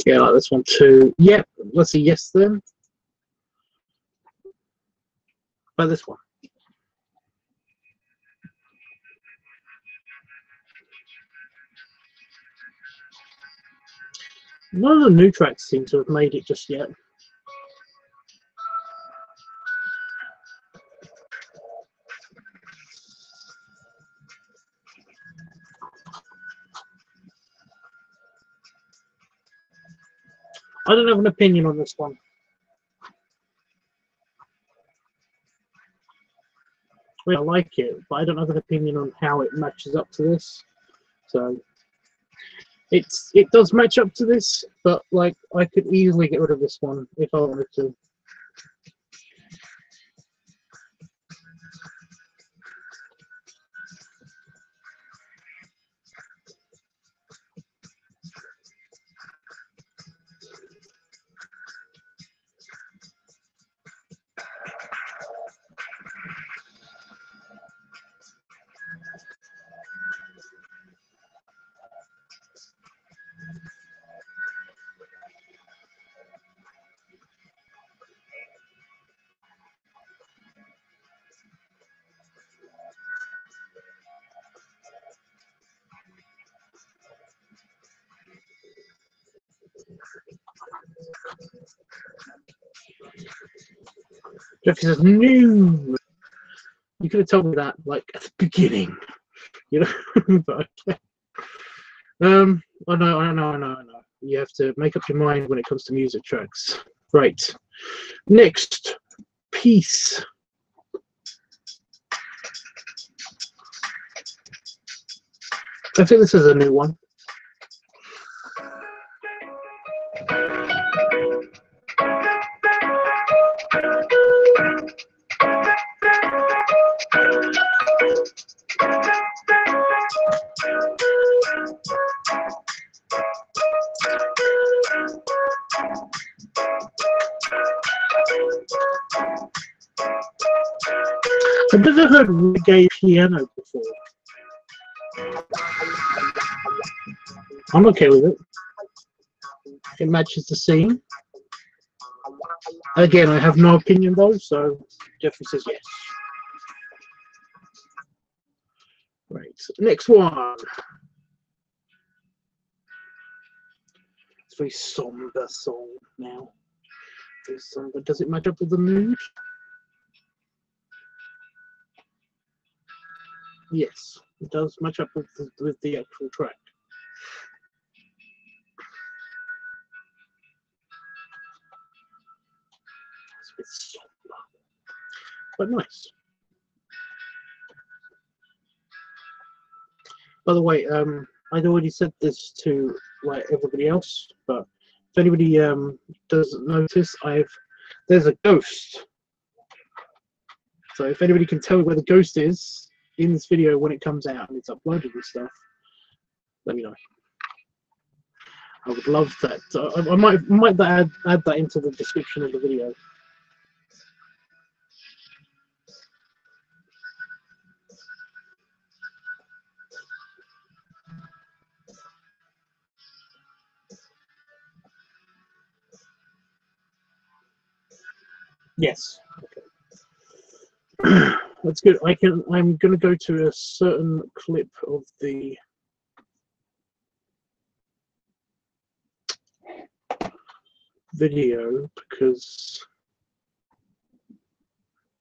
Yeah, I like this one too. Yep, let's see. Yes, then. By this one. None of the new tracks seem to have made it just yet. I don't have an opinion on this one. I like it, but I don't have an opinion on how it matches up to this. So it does match up to this, but like I could easily get rid of this one if I wanted to. Jeffy says, "No, you could have told me that like at the beginning, you know." But okay. I know. You have to make up your mind when it comes to music tracks. Right. Next piece. I think this is a new one. I've never heard reggae piano before. I'm okay with it. It matches the scene. Again, I have no opinion though, so Jeffrey says yes. Right, next one. It's a very somber song now. Very somber. Does it match up with the mood? Yes. It does match up with the actual track. It's a bit somber, but nice. By the way, I'd already said this to like everybody else, but if anybody doesn't notice, there's a ghost. So if anybody can tell me where the ghost is in this video when it comes out and it's uploaded and stuff, let me know. I would love that. I might add that into the description of the video. Yes. Okay. That's good. I'm going to go to a certain clip of the video because.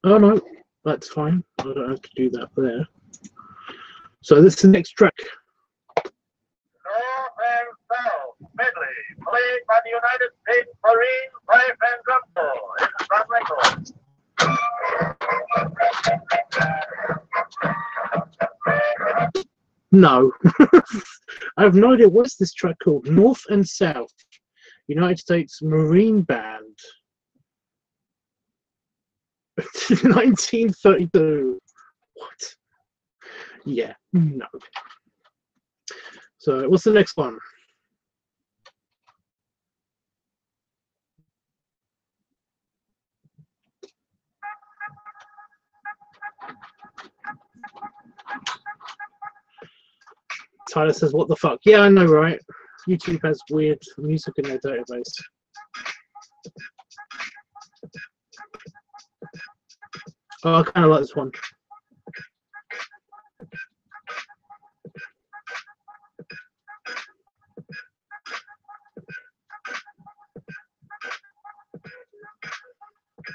Oh no, that's fine. I don't have to do that there. So this is the next track. North and South medley, played by the United States Marine Pipe and Drum Corps in Front Records. No, I have no idea. What's this track called? North and South, United States Marine Band, 1932. What? Yeah, no. So, what's the next one? Tyler says, what the fuck? Yeah, I know, right? YouTube has weird music in their database. Oh, I kind of like this one.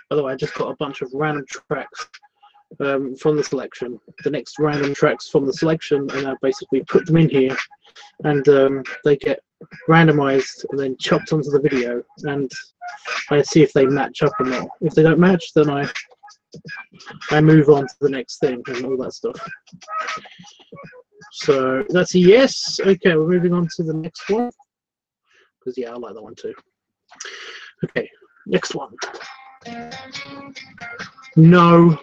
By the way, I just got a bunch of random tracks from the selection. The next random tracks from the selection, and I basically put them in here, and they get randomized and then chopped onto the video, and I see if they match up or not. If they don't match, then I move on to the next thing and all that stuff. So that's a yes. Okay, we're moving on to the next one because yeah, I like that one too. Okay, next one. No.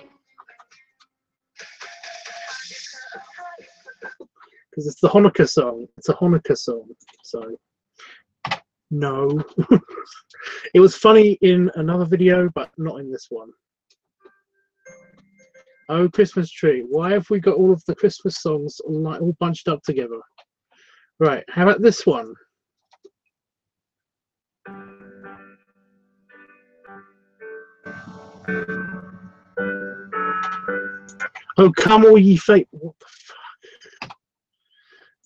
Because it's the Hanukkah song. It's a Hanukkah song. So, no. It was funny in another video, but not in this one. Oh, Christmas tree. Why have we got all of the Christmas songs all bunched up together? Right, how about this one? Oh, come all ye fate. What the fuck?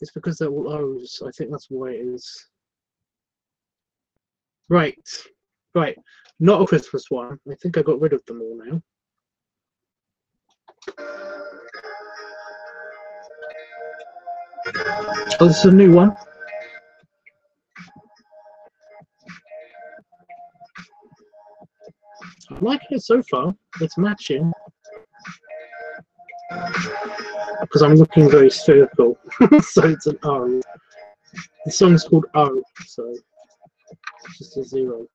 It's because they're all O's. I think that's why it is. Right. Right. Not a Christmas one. I think I got rid of them all now. Oh, this is a new one. I'm liking it so far. It's matching. Because I'm looking very spherical. So it's an O. The song's called O, so it's just a 0.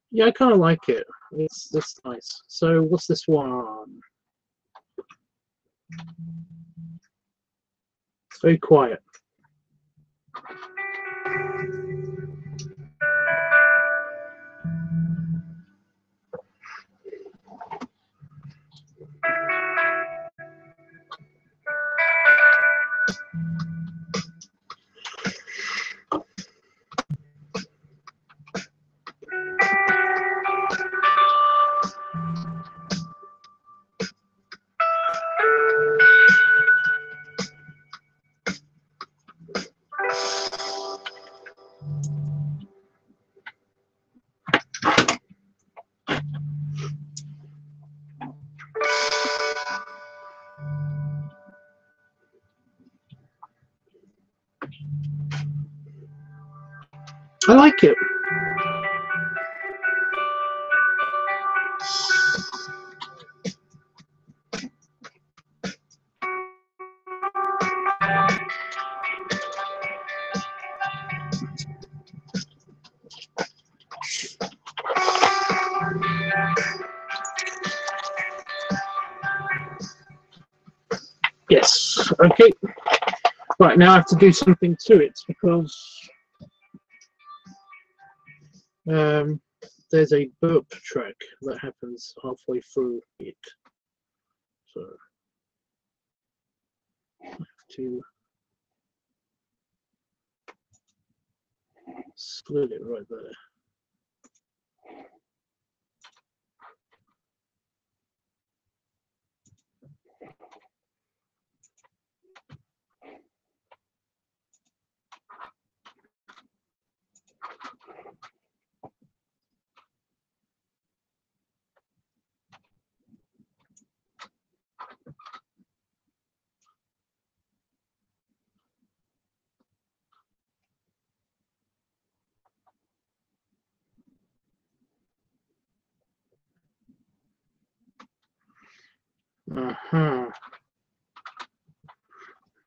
Yeah, I kind of like it. It's nice. So what's this one? It's very quiet. I like it. Yes, okay. Right, now I have to do something to it because there's a burp track that happens halfway through it. So I have to split it right there.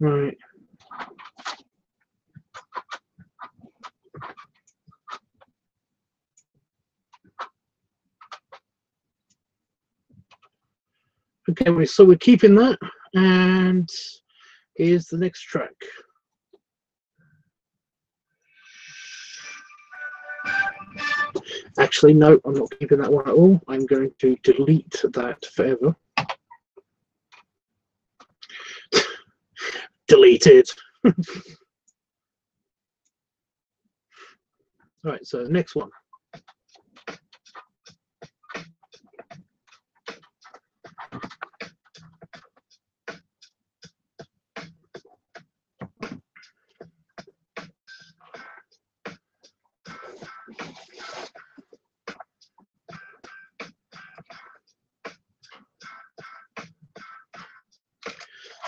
Right. Okay, so we're keeping that, and here's the next track. Actually, no, I'm not keeping that one at all. I'm going to delete that forever. Deleted. All right, so next one.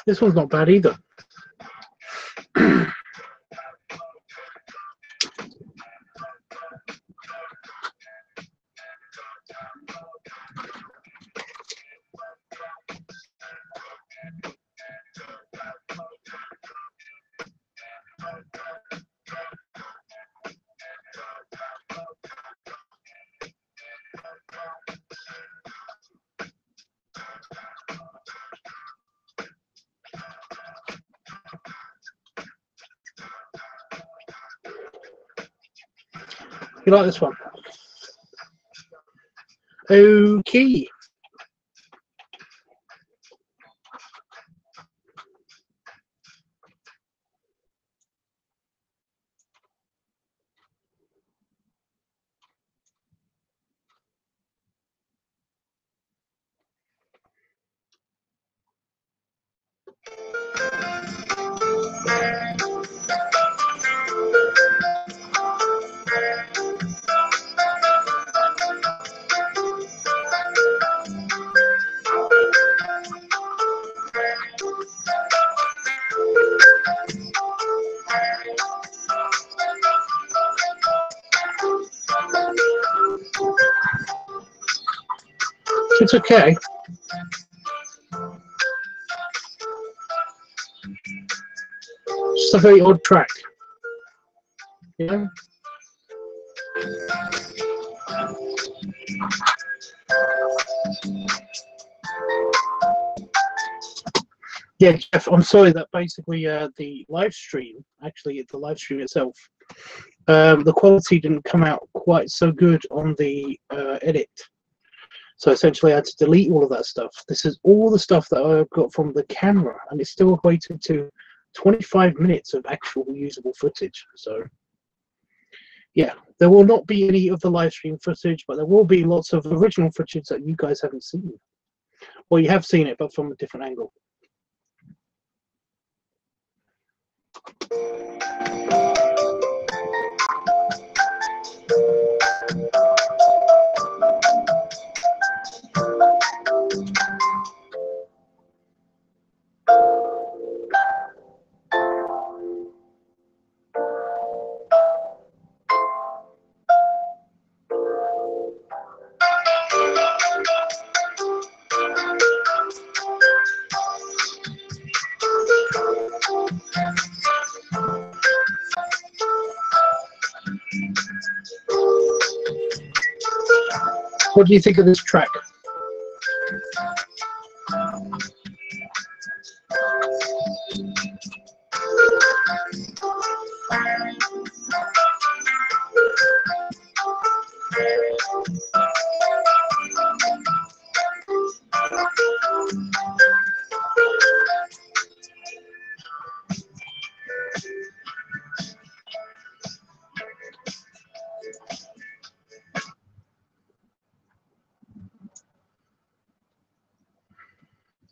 This one's not bad either. You like this one? Okay. It's okay. Just a very odd track. You know? Yeah, Jeff, I'm sorry that basically the live stream, actually the live stream itself, the quality didn't come out quite so good on the edit. So essentially I had to delete all of that stuff. This is all the stuff that I got from the camera, and it's still equated to 25 minutes of actual usable footage. So yeah, there will not be any of the live stream footage, but there will be lots of original footage that you guys haven't seen. Well, you have seen it, but from a different angle. What do you think of this track?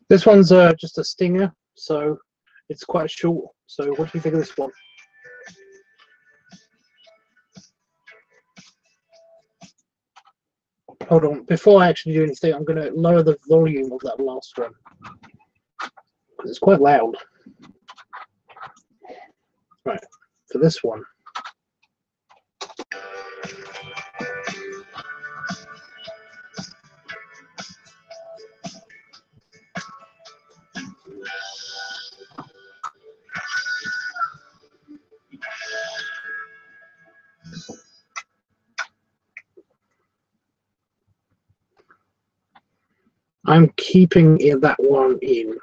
This one's just a stinger, so it's quite short. So what do you think of this one? Hold on, before I actually do anything, I'm going to lower the volume of that last one, because it's quite loud. Right, for this one. I'm keeping that one in.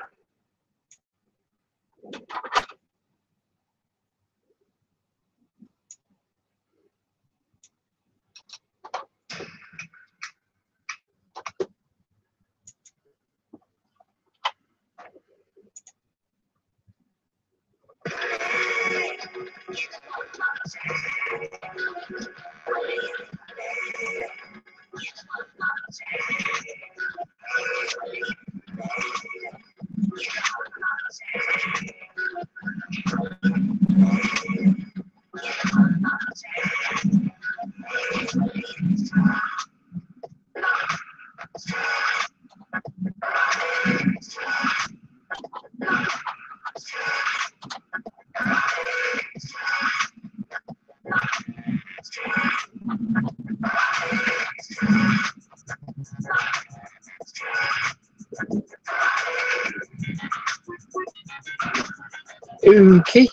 Okay.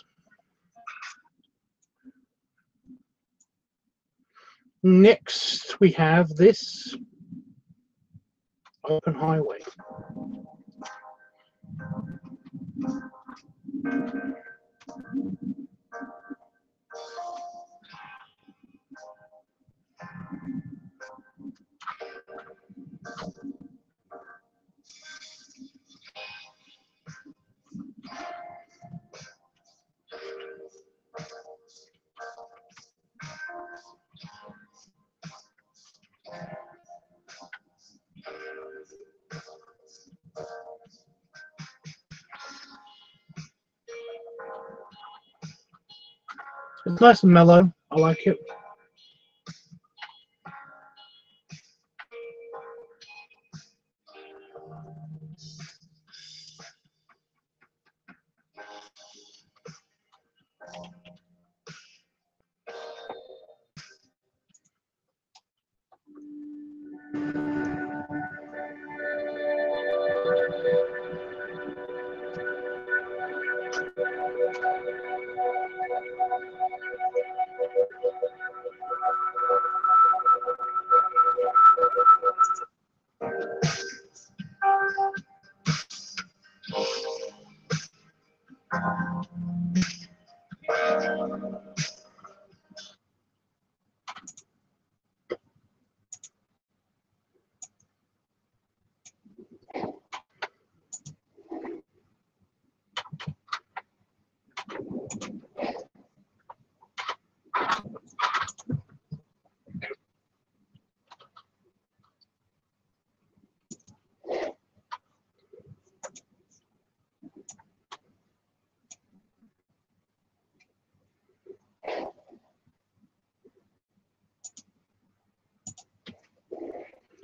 Next, we have this Open Highway. It's nice and mellow. I like it.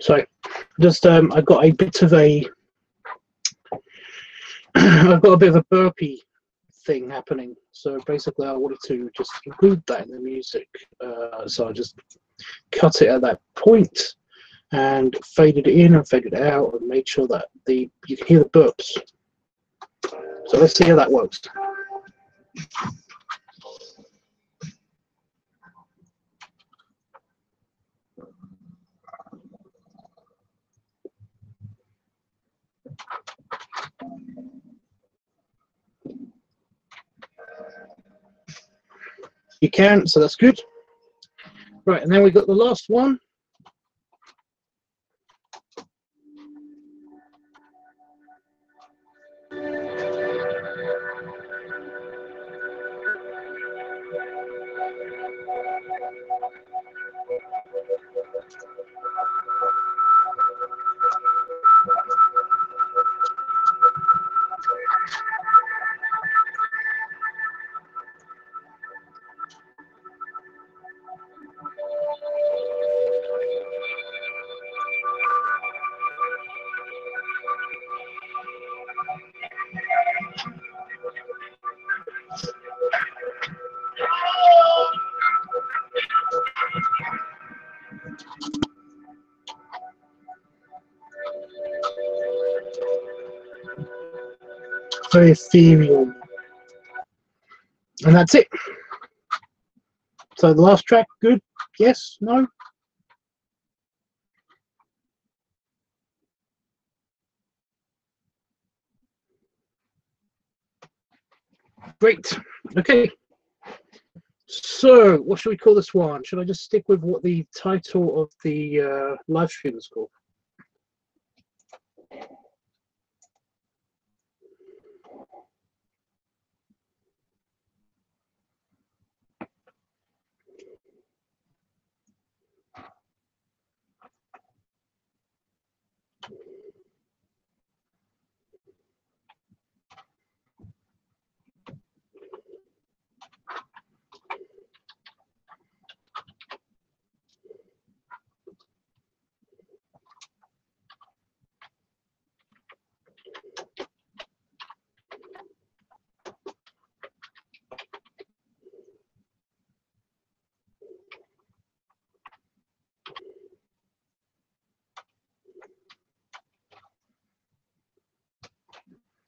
So, just I've got a bit of a I've got a bit of a burpee thing happening. So basically, I wanted to just include that in the music. So I just cut it at that point and faded it in and faded it out and made sure that you can hear the burps. So let's see how that works. You can, so that's good. Right, and then we got the last one. Very ethereal. And that's it. So the last track, good? Yes? No? Great. Okay. So what should we call this one? Should I just stick with what the title of the live stream is called?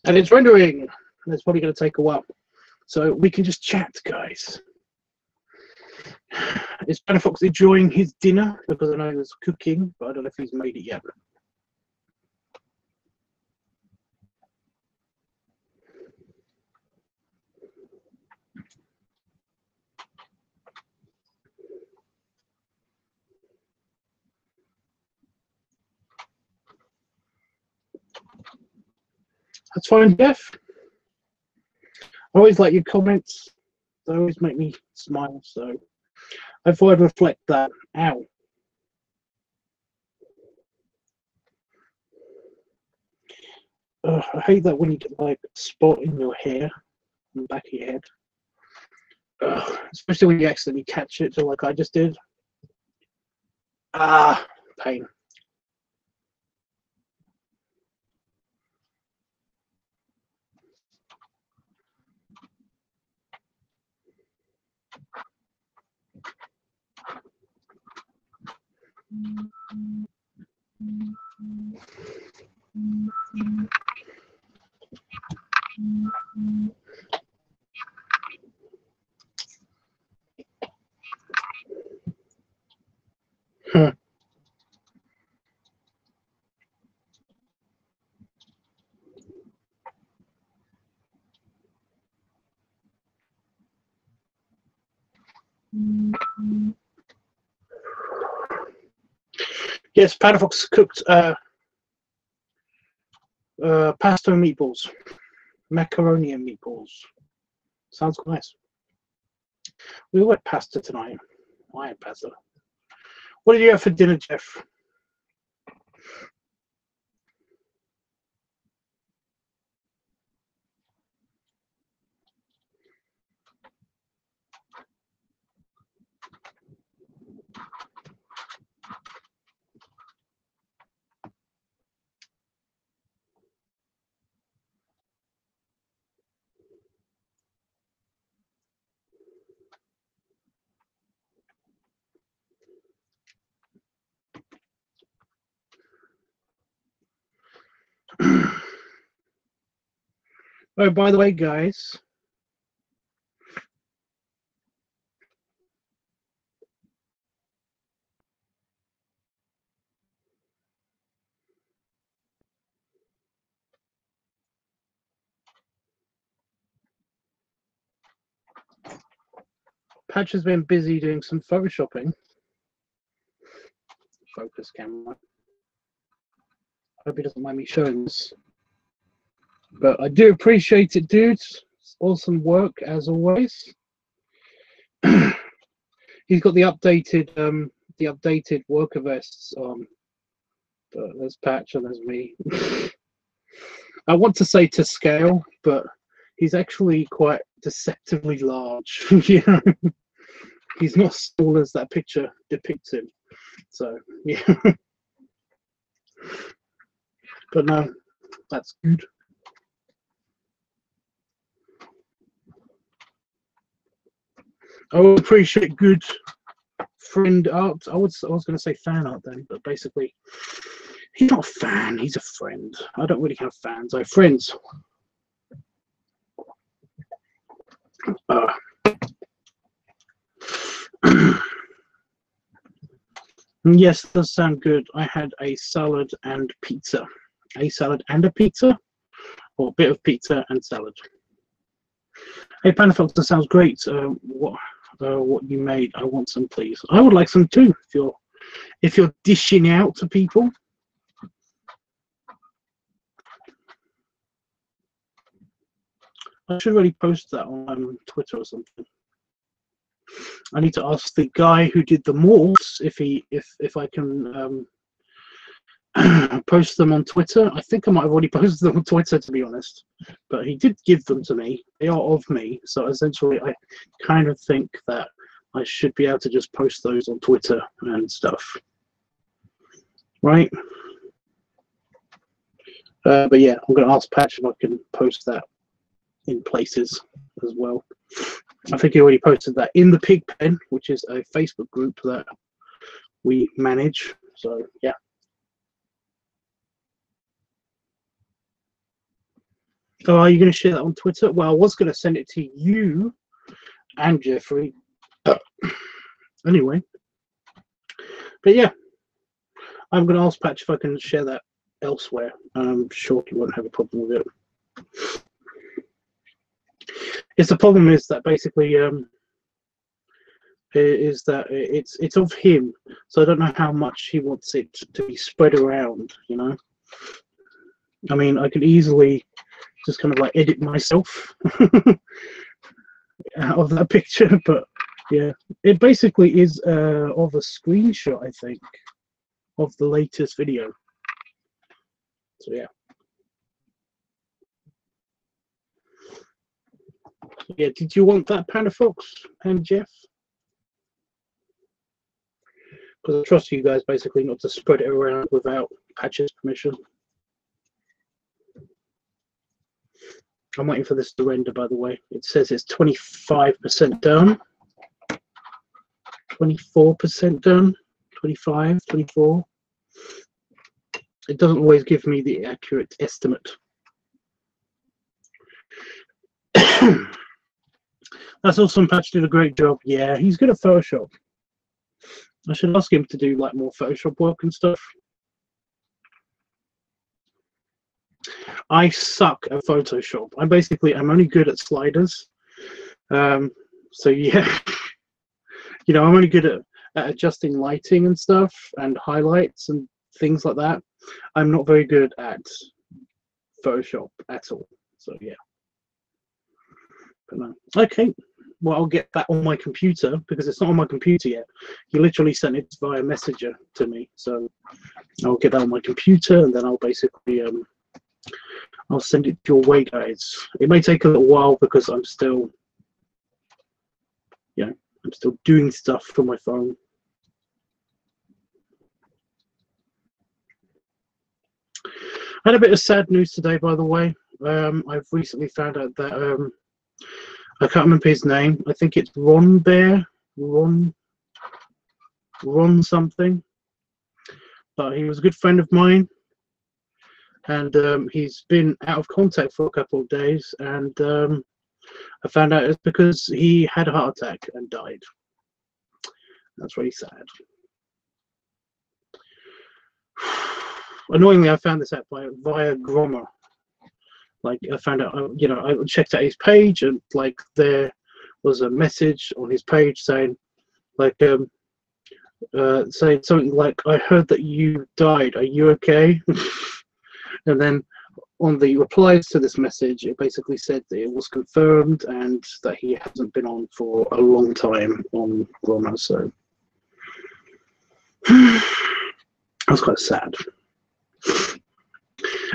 And it's rendering. That's probably going to take a while. So we can just chat, guys. Is Panafox enjoying his dinner? Because I know he was cooking, but I don't know if he's made it yet. That's fine, Jeff. I always like your comments. They always make me smile, so I thought I'd reflect that. Ow. I hate that when you get like a spot in your hair, on the back of your head. Especially when you accidentally catch it, so like I just did. Ah, pain. Huh. Yes, Panafox cooked pasta and meatballs. Macaroni and meatballs. Sounds nice. We had pasta tonight. I had pasta. What did you have for dinner, Jeff? Oh, by the way, guys. Patch has been busy doing some photoshopping. Focus camera. Hope he doesn't mind me showing this. But I do appreciate it, dude. It's awesome work as always. He's got the updated worker vests on. But there's Patch and there's me. I want to say to scale, but he's actually quite deceptively large. You know, he's not as small as that picture depicts him. So yeah. But no, that's good. I would appreciate good friend art. I was going to say fan art then, but basically, he's not a fan. He's a friend. I don't really have fans. I have friends. Yes, it does sound good. I had a salad and pizza. A salad and a pizza, or a bit of pizza and salad. Hey, Panafox, that sounds great. What you made? I want some, please. I would like some too. If you're dishing out to people. I should really post that on Twitter or something. I need to ask the guy who did the morphs if I can post them on Twitter. I think I might have already posted them on Twitter, to be honest. But he did give them to me. They are of me. So essentially, I kind of think that I should be able to just post those on Twitter and stuff. Right? But yeah, I'm going to ask Patch if I can post that in places as well. I think he already posted that in the Pigpen, which is a Facebook group that we manage. So yeah. Oh, are you going to share that on Twitter? Well, I was going to send it to you and Jeffrey. Anyway. But yeah, I'm going to ask Patch if I can share that elsewhere. I'm sure he won't have a problem with it. The problem is that basically it's of him, so I don't know how much he wants it to be spread around, you know. I mean, I could easily just kind of like edit myself out of that picture, but yeah, it basically is of a screenshot, I think, of the latest video. So yeah. Yeah, did you want that, Panda Fox and Jeff? Because I trust you guys basically not to spread it around without Patch's permission. I'm waiting for this to render, by the way. It says it's 25% done. 24% done. 25, 24. It doesn't always give me the accurate estimate. That's awesome. Patch did a great job. Yeah, he's good at Photoshop. I should ask him to do like more Photoshop work and stuff. I suck at Photoshop. I'm only good at sliders. So yeah, you know, I'm only good at adjusting lighting and stuff and highlights and things like that. I'm not very good at Photoshop at all. So yeah. But no. Okay. Well, I'll get that on my computer because it's not on my computer yet. He literally sent it via Messenger to me. So I'll get that on my computer and then I'll basically I'll send it your way, guys. It may take a little while because I'm still, you know, I'm still doing stuff from my phone. I had a bit of sad news today, by the way. I've recently found out that I can't remember his name. I think it's Ron Bear, Ron something. But he was a good friend of mine, and he's been out of contact for a couple of days. And I found out it's because he had a heart attack and died. That's really sad. Annoyingly, I found this out via Grommer. Like I found out, you know, I checked out his page and like their was a message on his page saying, like, saying something like, "I heard that you died. Are you okay?" And then on the replies to this message, it basically said that it was confirmed and that he hasn't been on for a long time on Grommer. So that was quite sad.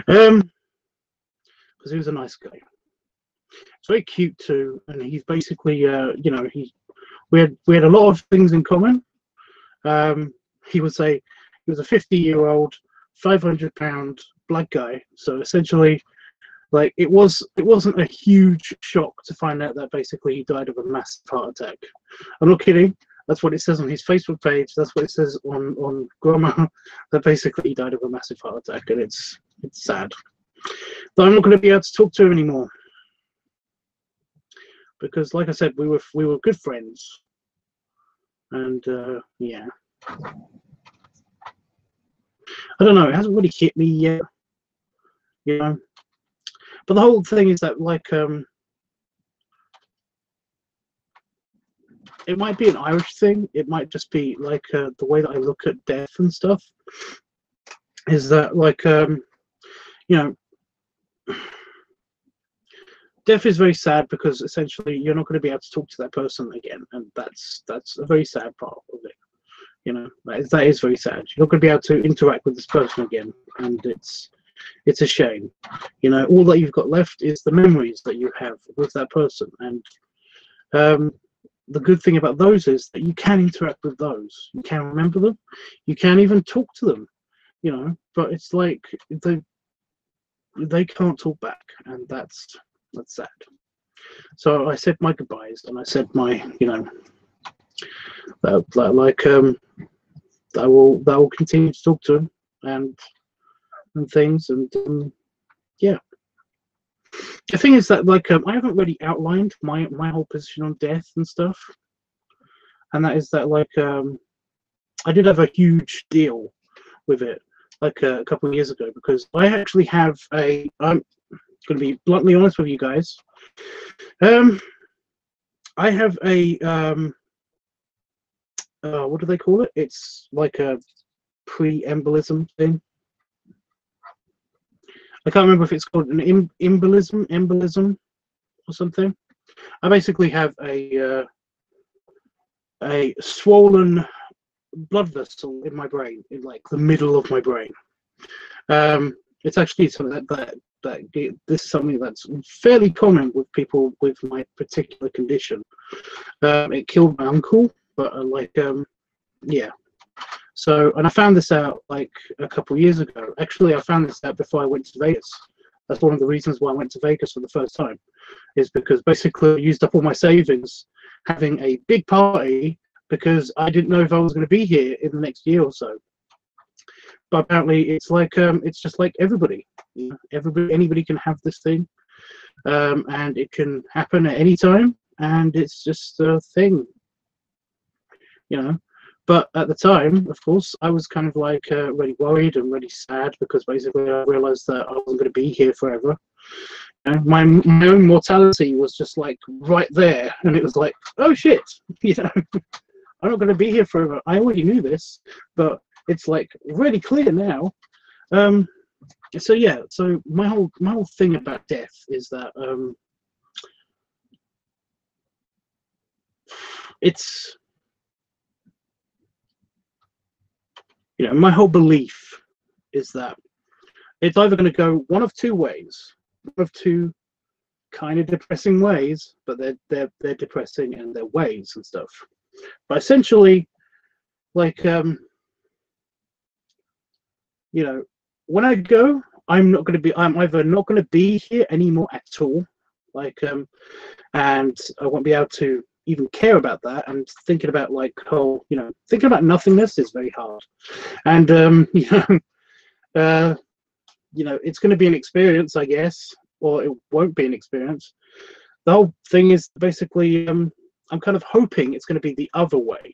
Because he was a nice guy. He's very cute too, and he's basically, you know, we had a lot of things in common. He was a 50-year-old, 500-pound black guy. So essentially, like, it wasn't a huge shock to find out that basically he died of a massive heart attack. I'm not kidding. That's what it says on his Facebook page. That's what it says on Grommer, that basically he died of a massive heart attack, and it's sad. But I'm not going to be able to talk to him anymore because, like I said, we were good friends, and yeah. I don't know. It hasn't really hit me yet, you know. But the whole thing is that, like, it might be an Irish thing. It might just be like the way that I look at death and stuff. Is that, like, you know, death is very sad because essentially you're not going to be able to talk to that person again, and that's a very sad part of it. You know, that is very sad. You're not going to be able to interact with this person again, and it's a shame. You know, all that you've got left is the memories that you have with that person, and the good thing about those is that you can interact with those. You can remember them. You can even talk to them. You know, but it's like they can't talk back, and that's sad. So I said my goodbyes, and I said my, you know, I will continue to talk to him and things, and yeah. The thing is that, like, I haven't really outlined my whole position on death and stuff, and that is that, like, I did have a huge deal with it, like, a couple of years ago, because I actually have I'm going to be bluntly honest with you guys. I have a what do they call it? It's like a pre-embolism thing. I can't remember if it's called an embolism or something. I basically have a swollen blood vessel in my brain, in like the middle of my brain. It's actually something that this is something that's fairly common with people with my particular condition. It killed my uncle, but yeah. So, and I found this out like a couple of years ago. Actually, I found this out before I went to Vegas. That's one of the reasons why I went to Vegas for the first time, is because basically I used up all my savings having a big party because I didn't know if I was going to be here in the next year or so. But apparently, it's like it's just like everybody. You know, anybody can have this thing, and it can happen at any time, and it's just a thing. You know. But at the time, of course, I was kind of like really worried and really sad because basically I realized that I wasn't going to be here forever. And my own mortality was just like right there, and it was like, oh shit, you know, I'm not going to be here forever. I already knew this, but it's like really clear now. So yeah, so my whole thing about death is that it's, you know, my whole belief is that it's either going to go one of two ways, one of two kind of depressing ways, but they're depressing in their ways and stuff. But essentially, like, you know, when I go, I'm either not going to be here anymore at all, like, and I won't be able to even care about that, and thinking about, like, oh, you know, thinking about nothingness is very hard, and you know, it's going to be an experience, I guess, or it won't be an experience. The whole thing is basically, I'm kind of hoping it's going to be the other way.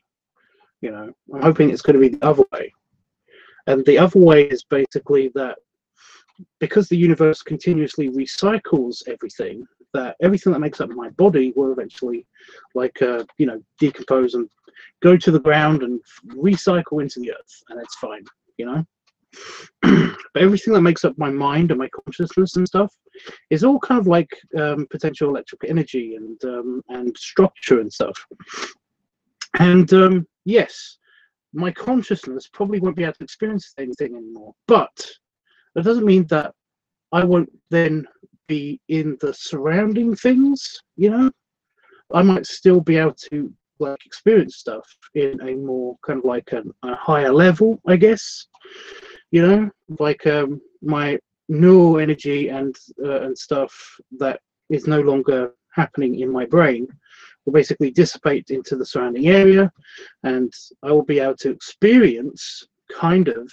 You know, I'm hoping it's going to be the other way, and the other way is basically that because the universe continuously recycles everything, that everything that makes up my body will eventually, like, you know, decompose and go to the ground and recycle into the earth, and it's fine, you know. But everything that makes up my mind and my consciousness and stuff is all kind of like potential electric energy and structure and stuff. And yes, my consciousness probably won't be able to experience anything anymore, but that doesn't mean that I won't then be in the surrounding things, you know. I might still be able to like experience stuff in a more kind of like a higher level, I guess, you know, like my neural energy and stuff that is no longer happening in my brain will basically dissipate into the surrounding area, and I will be able to experience kind of,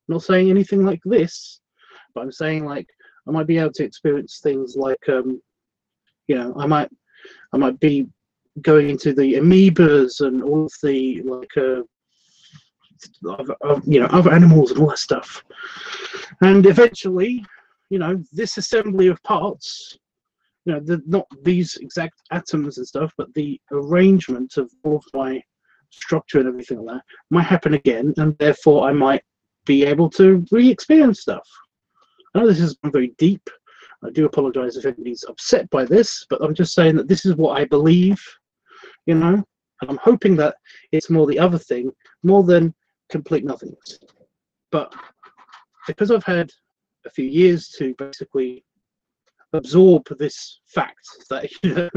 not saying anything like this, but I'm saying like I might be able to experience things like you know, I might be going into the amoebas and all of the like you know, other animals and all that stuff, and eventually, you know, this assembly of parts, you know, not these exact atoms and stuff, but the arrangement of all of my structure and everything like that might happen again, and therefore I might be able to re-experience stuff. I know this is very deep. I do apologize if anybody's upset by this, but I'm just saying that this is what I believe, you know, and I'm hoping that it's more the other thing, more than complete nothingness. But because I've had a few years to basically absorb this fact that, you know,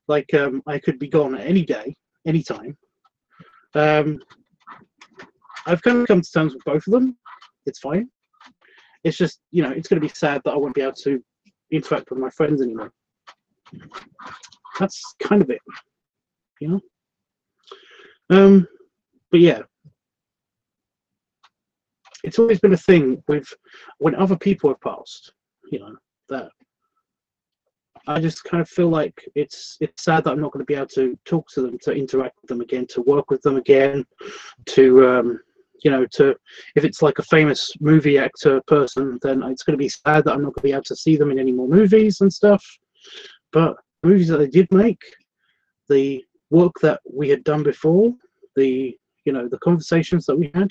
like I could be gone at any day, any time, I've kind of come to terms with both of them. It's fine. It's just, you know, it's going to be sad that I won't be able to interact with my friends anymore. That's kind of it, you know. But yeah, it's always been a thing with when other people have passed, you know, that I just kind of feel like it's sad that I'm not going to be able to talk to them, to interact with them again, to work with them again, to you know, to, if it's like a famous movie actor person, then it's going to be sad that I'm not going to be able to see them in any more movies and stuff. But the movies that they did make, the work that we had done before, the, you know, the conversations that we had,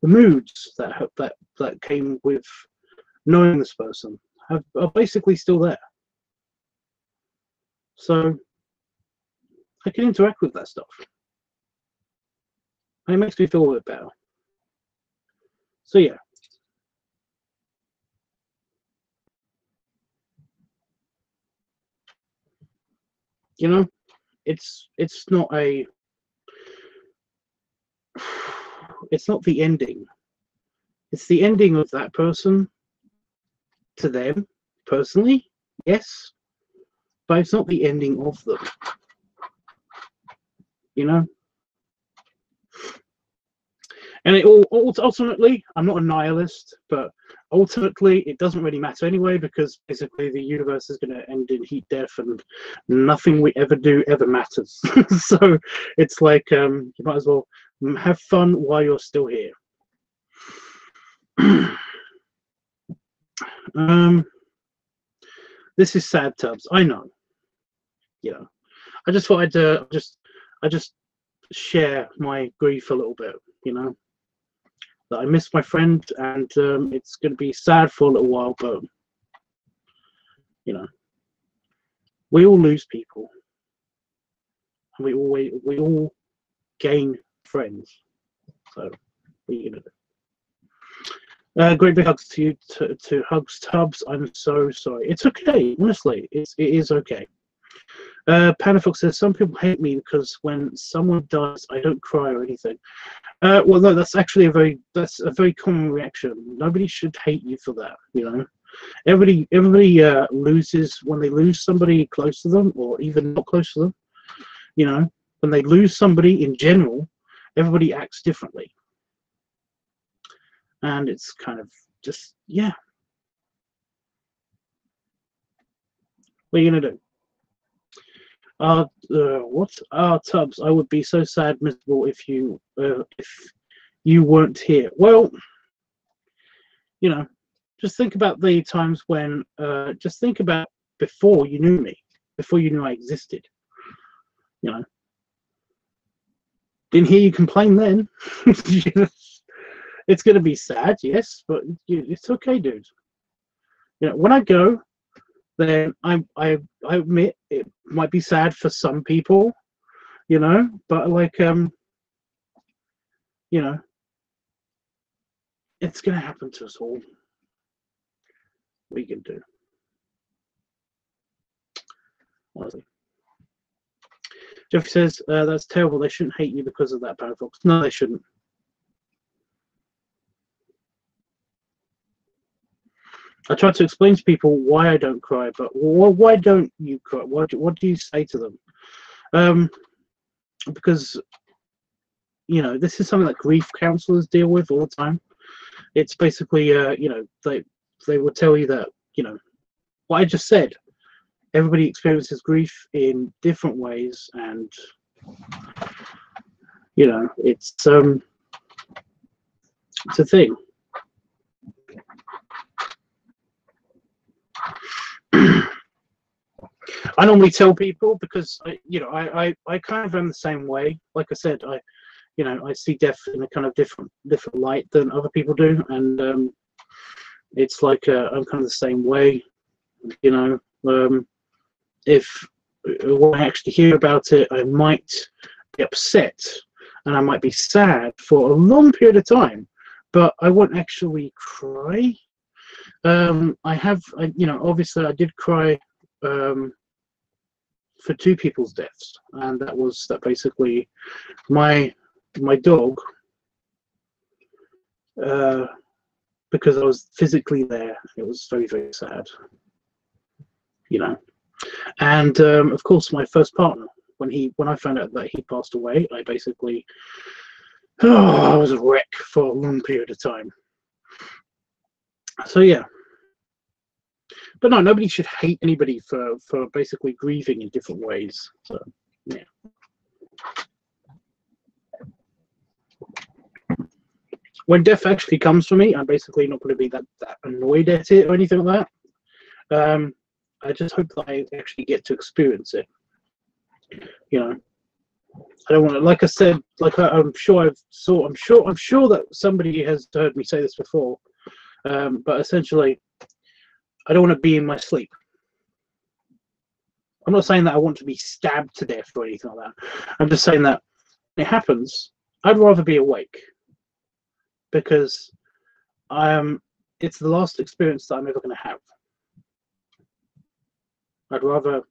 the moods that came with knowing this person are basically still there. So I can interact with that stuff, and it makes me feel a bit better. So yeah, you know, it's not a, it's not the ending. It's the ending of that person to them personally, yes, but it's not the ending of them, you know. And it all ultimately, I'm not a nihilist, but ultimately it doesn't really matter anyway, because basically the universe is going to end in heat death, and nothing we ever do ever matters. So it's like you might as well have fun while you're still here. This is sad, Tubbs. I know. You know, I just thought I'd just share my grief a little bit. You know, that I miss my friend, and it's going to be sad for a little while, but you know, we all lose people, and we all gain friends. So what are you gonna do? Great big hugs to you, to Hugs Tubbs. I'm so sorry. It's okay, honestly. It is okay. Panafox says some people hate me because when someone dies, I don't cry or anything. Well, no, that's actually a very common reaction. Nobody should hate you for that. You know, everybody loses when they lose somebody close to them, or even not close to them. You know, when they lose somebody in general, everybody acts differently, and it's kind of just, yeah. What are you gonna do? What? Tubbs, I would be so sad, miserable if you weren't here. Well, you know, just think about the times when, just think about before you knew me, before you knew I existed. You know, didn't hear you complain then. It's going to be sad, yes, but it's okay, dude. You know, when I go, then I admit it might be sad for some people, you know, but like you know, it's going to happen to us all. We can do. Honestly. Jeffrey says, that's terrible. They shouldn't hate you because of that, Paradox. No, they shouldn't. I try to explain to people why I don't cry, but why don't you cry? What do you say to them? Because, you know, this is something that grief counselors deal with all the time. It's basically, you know, they will tell you that, you know, what I just said. Everybody experiences grief in different ways, and you know, it's a thing. I normally tell people because you know, I kind of am the same way. Like I said, you know, I see death in a kind of different light than other people do, and it's like I'm kind of the same way. You know, if when I actually hear about it, I might be upset and I might be sad for a long period of time, but I won't actually cry. You know, obviously I did cry for 2 people's deaths, and that was that basically my dog, because I was physically there. It was very, very sad, you know. And of course, my first partner, when I found out that he passed away, I basically, I was a wreck for a long period of time. So yeah, but no, nobody should hate anybody for basically grieving in different ways. So yeah. When death actually comes for me, I'm basically not going to be that annoyed at it or anything like that. I just hope that I actually get to experience it. You know, I don't want to, like I said, like I'm sure that somebody has heard me say this before, but essentially, I don't want to be in my sleep. I'm not saying that I want to be stabbed to death or anything like that. I'm just saying that when it happens, I'd rather be awake, because it's the last experience that I'm ever going to have. I'd rather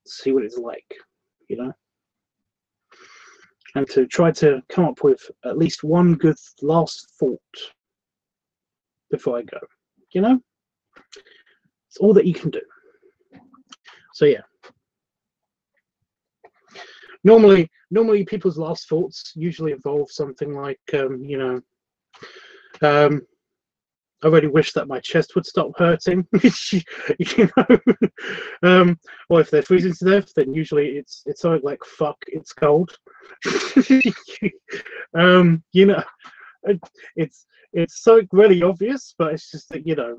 see what it's like, you know, and to try to come up with at least one good last thought before I go, you know. It's all that you can do. So yeah, normally people's last thoughts usually involve something like you know, I really wish that my chest would stop hurting. You know, or if they're freezing to death, then usually it's something like "fuck, it's cold." You know, it's so really obvious, but it's just that, you know,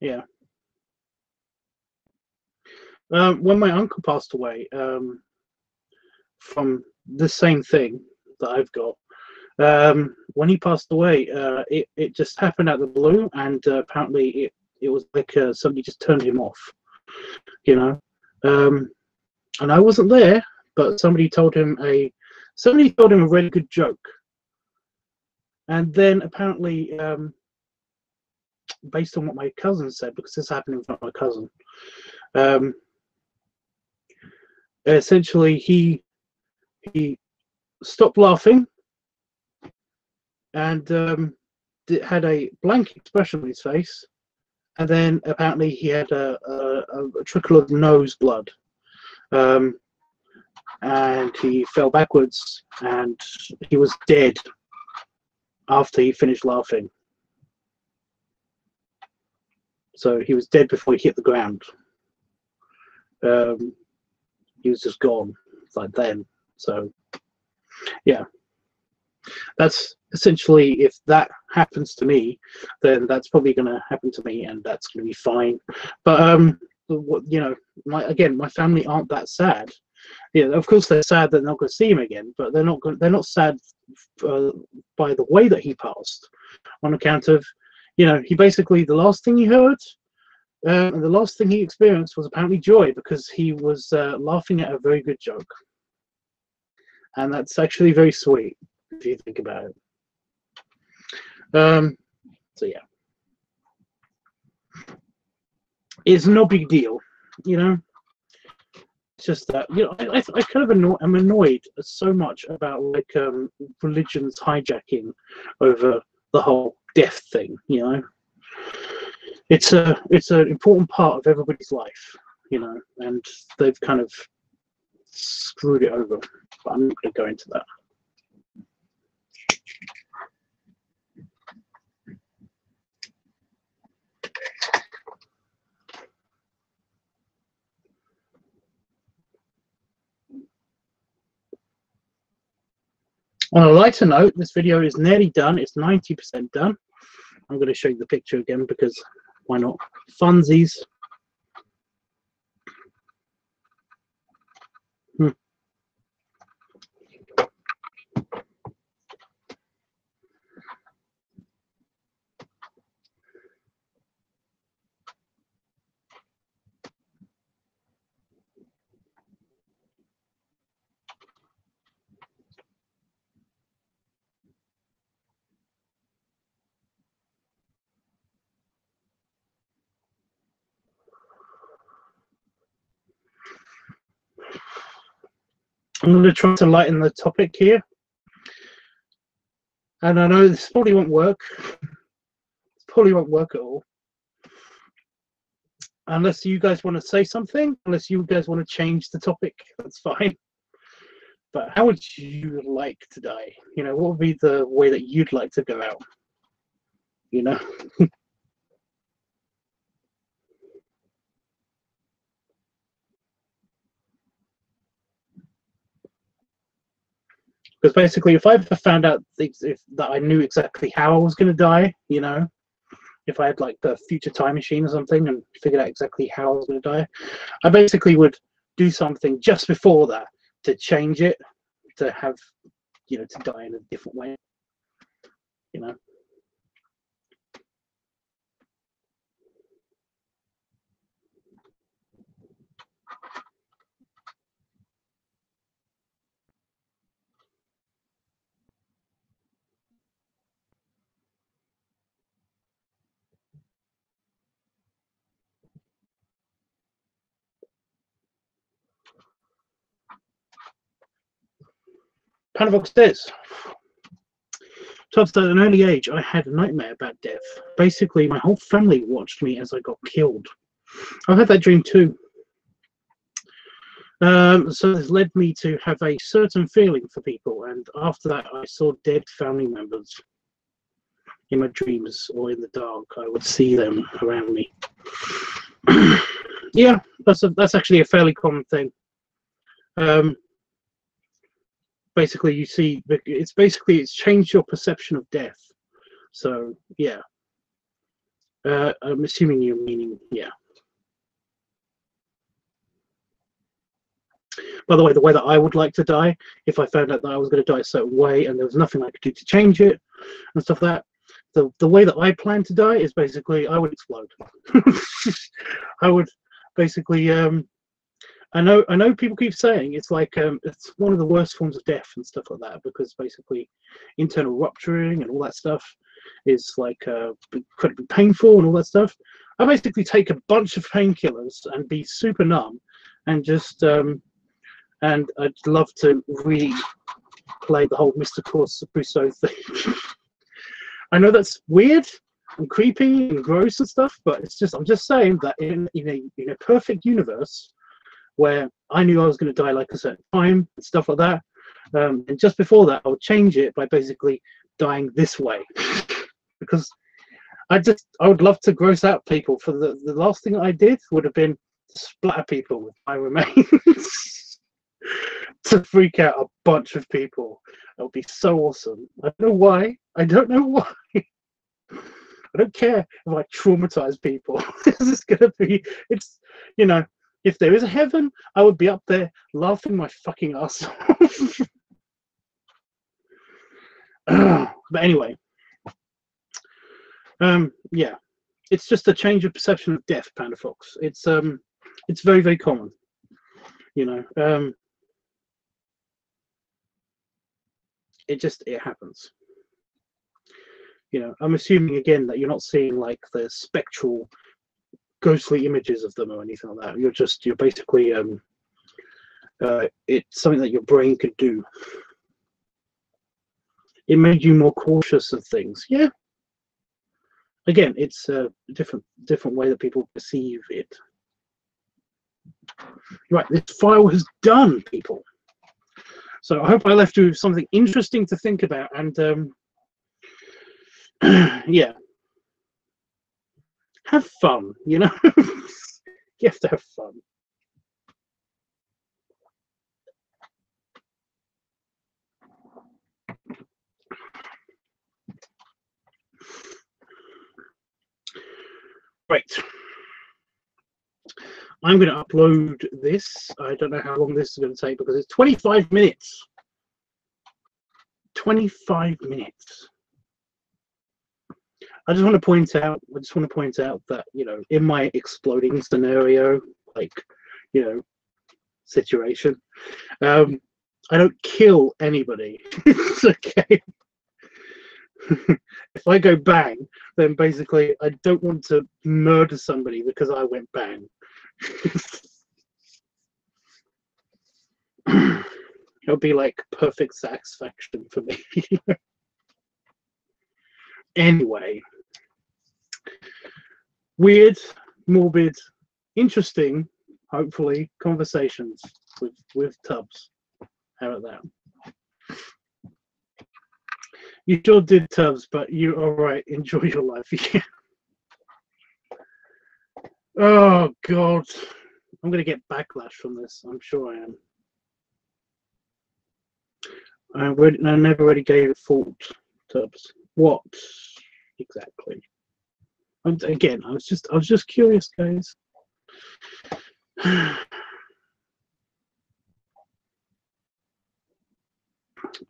yeah. When my uncle passed away from the same thing that I've got. When he passed away, it just happened out of the blue, and apparently it was like somebody just turned him off, you know. And I wasn't there, but somebody told him a really good joke, and then apparently, based on what my cousin said, because this happened in front of my cousin, essentially he stopped laughing and had a blank expression on his face, and then apparently he had a trickle of nose blood, and he fell backwards, and he was dead after he finished laughing. So he was dead before he hit the ground. He was just gone like then. So yeah, that's essentially, if that happens to me, then that's probably going to happen to me, and that's going to be fine. But you know, my family aren't that sad. Yeah, of course they're sad that they're not going to see him again, but they're not sad by the way that he passed, on account of, you know, he basically, the last thing he heard and the last thing he experienced was apparently joy, because he was laughing at a very good joke, and that's actually very sweet if you think about it. So yeah, it's no big deal, you know. It's just that, you know, I kind of I'm annoyed so much about like religions hijacking over the whole death thing. You know, it's an important part of everybody's life, you know, and they've kind of screwed it over. But I'm not going to go into that. On a lighter note, this video is nearly done. It's 90% done. I'm going to show you the picture again because why not? Funsies. I'm going to try to lighten the topic here. And I know this probably won't work. This probably won't work at all. Unless you guys want to say something, unless you guys want to change the topic, that's fine. But how would you like to die? You know, what would be the way that you'd like to go out? You know? Because basically, if I ever found out that I knew exactly how I was going to die, you know, if I had like the future time machine or something and figured out exactly how I was going to die, I basically would do something just before that to change it, to have, you know, to die in a different way, you know. Panavox says, at an early age, I had a nightmare about death. Basically, my whole family watched me as I got killed. I've had that dream too. So this led me to have a certain feeling for people, and after that, I saw dead family members in my dreams or in the dark. I would see them around me. Yeah, that's actually a fairly common thing. Basically, you see, it's changed your perception of death. So yeah, I'm assuming you're meaning yeah. By the way that I would like to die, if I found out that I was going to die a certain way and there was nothing I could do to change it and stuff like that, the way that I plan to die is basically I would explode. I would basically I know people keep saying it's like it's one of the worst forms of death and stuff like that, because basically internal rupturing and all that stuff is like incredibly painful and all that stuff. I basically take a bunch of painkillers and be super numb and just and I'd love to replay the whole Mr. Crusoe thing. I know that's weird and creepy and gross and stuff, but it's just, I'm just saying that in a perfect universe where I knew I was going to die like a certain time and stuff like that, and just before that I would change it by basically dying this way. Because I would love to gross out people. For the last thing I did would have been to splatter people with my remains. To freak out a bunch of people. That would be so awesome. I don't know why. I don't care if I traumatize people. This is gonna be, it's, you know, if there is a heaven, I would be up there laughing my fucking ass off. But anyway, yeah, it's just a change of perception of death, Panda Fox. It's very, very common, you know. It happens. You know, I'm assuming again that you're not seeing like the spectral, ghostly images of them or anything like that. You're basically it's something that your brain could do. It made you more cautious of things. Yeah. Again, it's a different way that people perceive it. Right, this file is done, people. So I hope I left you with something interesting to think about, and yeah, have fun, you know. You have to have fun. Right, I'm going to upload this. I don't know how long this is going to take because it's 25 minutes. 25 minutes. I just want to point out that, you know, in my exploding scenario, like, you know, situation, I don't kill anybody. It's okay. If I go bang, then basically I don't want to murder somebody because I went bang. It'll be like perfect satisfaction for me. Anyway, weird, morbid, interesting, hopefully, conversations with Tubbs. How about that? You sure did, Tubbs, but you're all right. Enjoy your life. Yeah. Oh, God. I'm going to get backlash from this. I'm sure I am. I never really gave a thought, Tubbs. What exactly? Again, I was just curious, guys.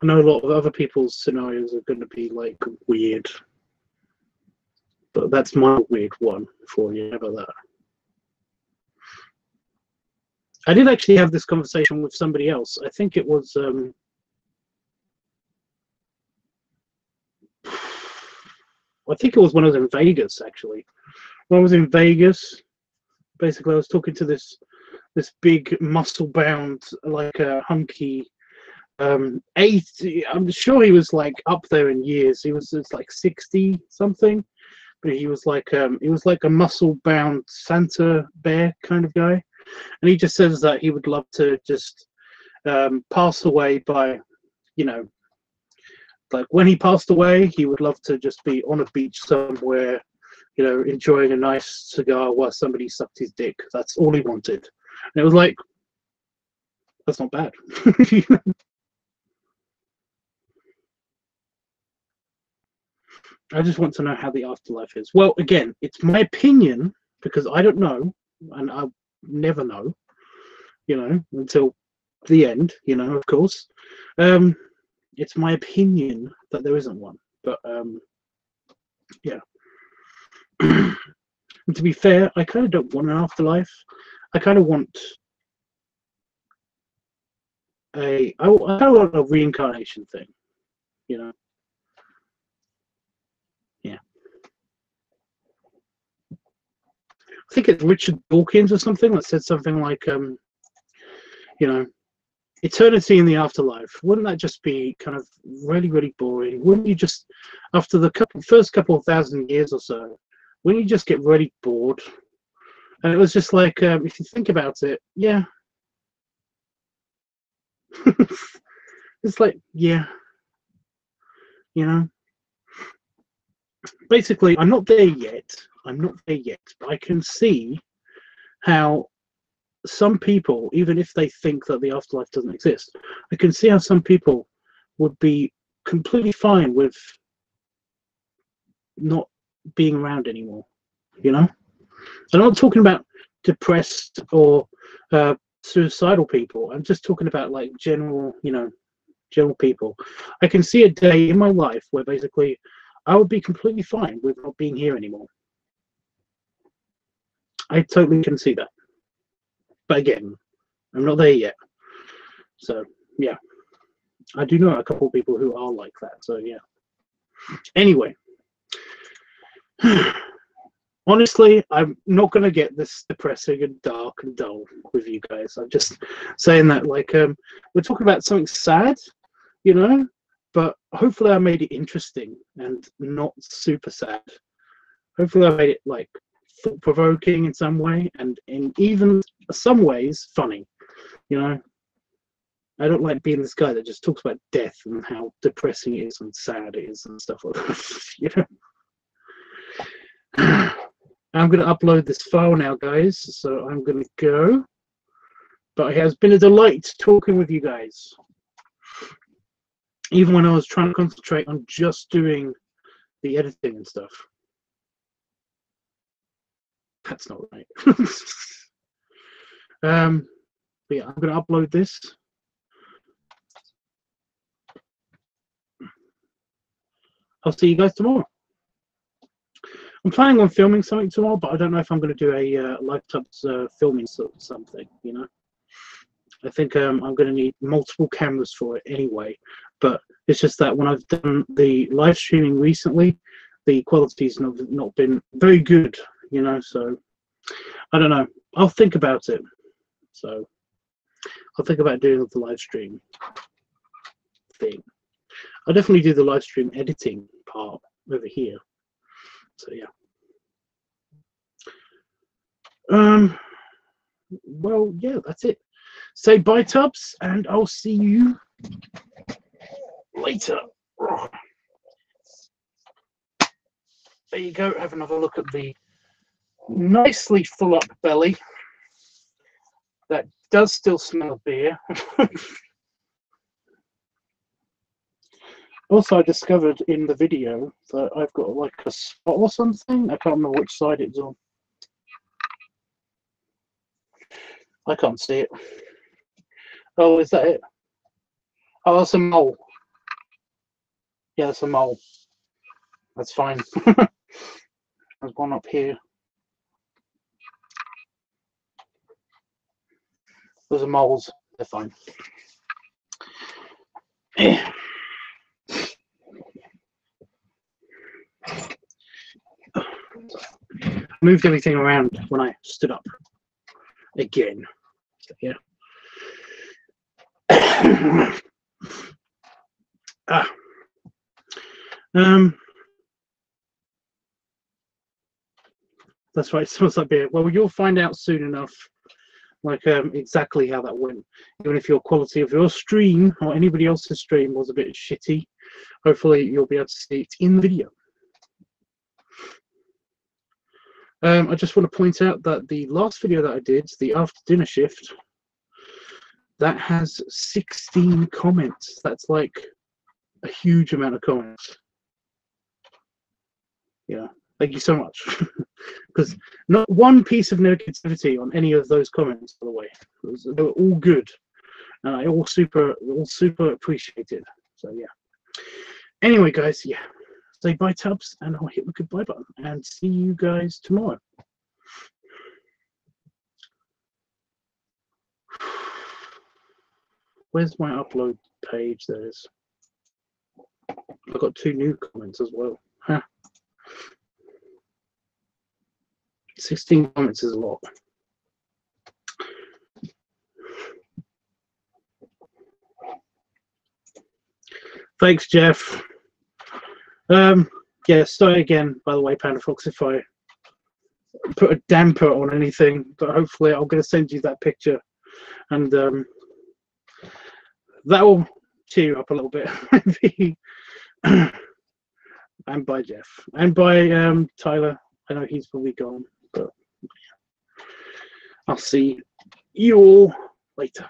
I know a lot of other people's scenarios are going to be like weird, but that's my weird one for you. How about that? I did actually have this conversation with somebody else. I think it was when I was in Vegas, actually. When I was in Vegas, basically I was talking to this big muscle-bound, like a hunky 80, I'm sure he was like up there in years. He was like 60 something, but he was like a muscle-bound Santa bear kind of guy. And he just says that he would love to just pass away by, you know, like when he passed away, he would love to just be on a beach somewhere, you know, enjoying a nice cigar while somebody sucked his dick. That's all he wanted. And it was like, that's not bad. I just want to know how the afterlife is. Well, again, it's my opinion because I don't know, and I'll never know, you know, until the end, you know, of course. It's my opinion that there isn't one, but yeah. And to be fair, I kind of don't want an afterlife. I kind of want I kind of want a reincarnation thing, you know. Yeah. I think it's Richard Dawkins or something that said something like, you know, eternity in the afterlife. Wouldn't that just be kind of really, really boring? Wouldn't you just, after the first couple of thousand years or so, wouldn't you just get really bored? And it was just like, if you think about it, yeah. It's like, yeah, you know. Basically, I'm not there yet. But I can see how some people, even if they think that the afterlife doesn't exist, I can see how some people would be completely fine with not being around anymore. You know, I'm not talking about depressed or suicidal people. I'm just talking about like general, you know, general people. I can see a day in my life where basically I would be completely fine with not being here anymore. I totally can see that. But again, I'm not there yet. So yeah, I do know a couple of people who are like that. So yeah. Anyway, honestly, I'm not going to get this depressing and dark and dull with you guys. I'm just saying that, like, we're talking about something sad, you know, but hopefully I made it interesting and not super sad. Hopefully I made it, like, thought-provoking in some way and in even some ways funny, you know. I don't like being this guy that just talks about death and how depressing it is and sad it is and stuff like that, you know. I'm going to upload this file now, guys, so I'm going to go. But it has been a delight talking with you guys. Even when I was trying to concentrate on just doing the editing and stuff. That's not right. But yeah, I'm going to upload this. I'll see you guys tomorrow. I'm planning on filming something tomorrow, but I don't know if I'm going to do a LiveTUBBs filming something, you know. I think I'm going to need multiple cameras for it anyway, but it's just that when I've done the live streaming recently, the quality's not been very good, you know, so I don't know. I'll think about it. So I'll think about doing the live stream thing. I'll definitely do the live stream editing part over here. So yeah. Well, yeah, that's it. Say bye, Tubbs, and I'll see you later. There you go. Have another look at the nicely full up belly. That does still smell of beer. Also, I discovered in the video that I've got like a spot or something. I can't remember which side it's on. I can't see it. Oh, is that it? Oh, that's a mole. Yeah, that's a mole. That's fine. There's one up here. Those are moles. They're fine. Moved everything around when I stood up again. So, yeah. That's right. It smells like beer. Well, you'll find out soon enough, like exactly how that went. Even if your quality of your stream or anybody else's stream was a bit shitty, hopefully you'll be able to see it in the video. I just want to point out that the last video that I did, the after dinner shift, that has 16 comments. That's like a huge amount of comments. Yeah, thank you so much. Because not one piece of negativity on any of those comments, by the way. They were all good, and I all super appreciated. So yeah. Anyway, guys, yeah. Say bye, Tubbs, and I'll hit the goodbye button and see you guys tomorrow. Where's my upload page? There is. I've got 2 new comments as well. Huh. 16 comments is a lot. Thanks, Jeff. Yeah, sorry again, by the way, Panda Fox, if I put a damper on anything, but hopefully I'm going to send you that picture, and that will cheer you up a little bit, maybe. And by Jeff, and by Tyler. I know he's probably gone, but I'll see you all later.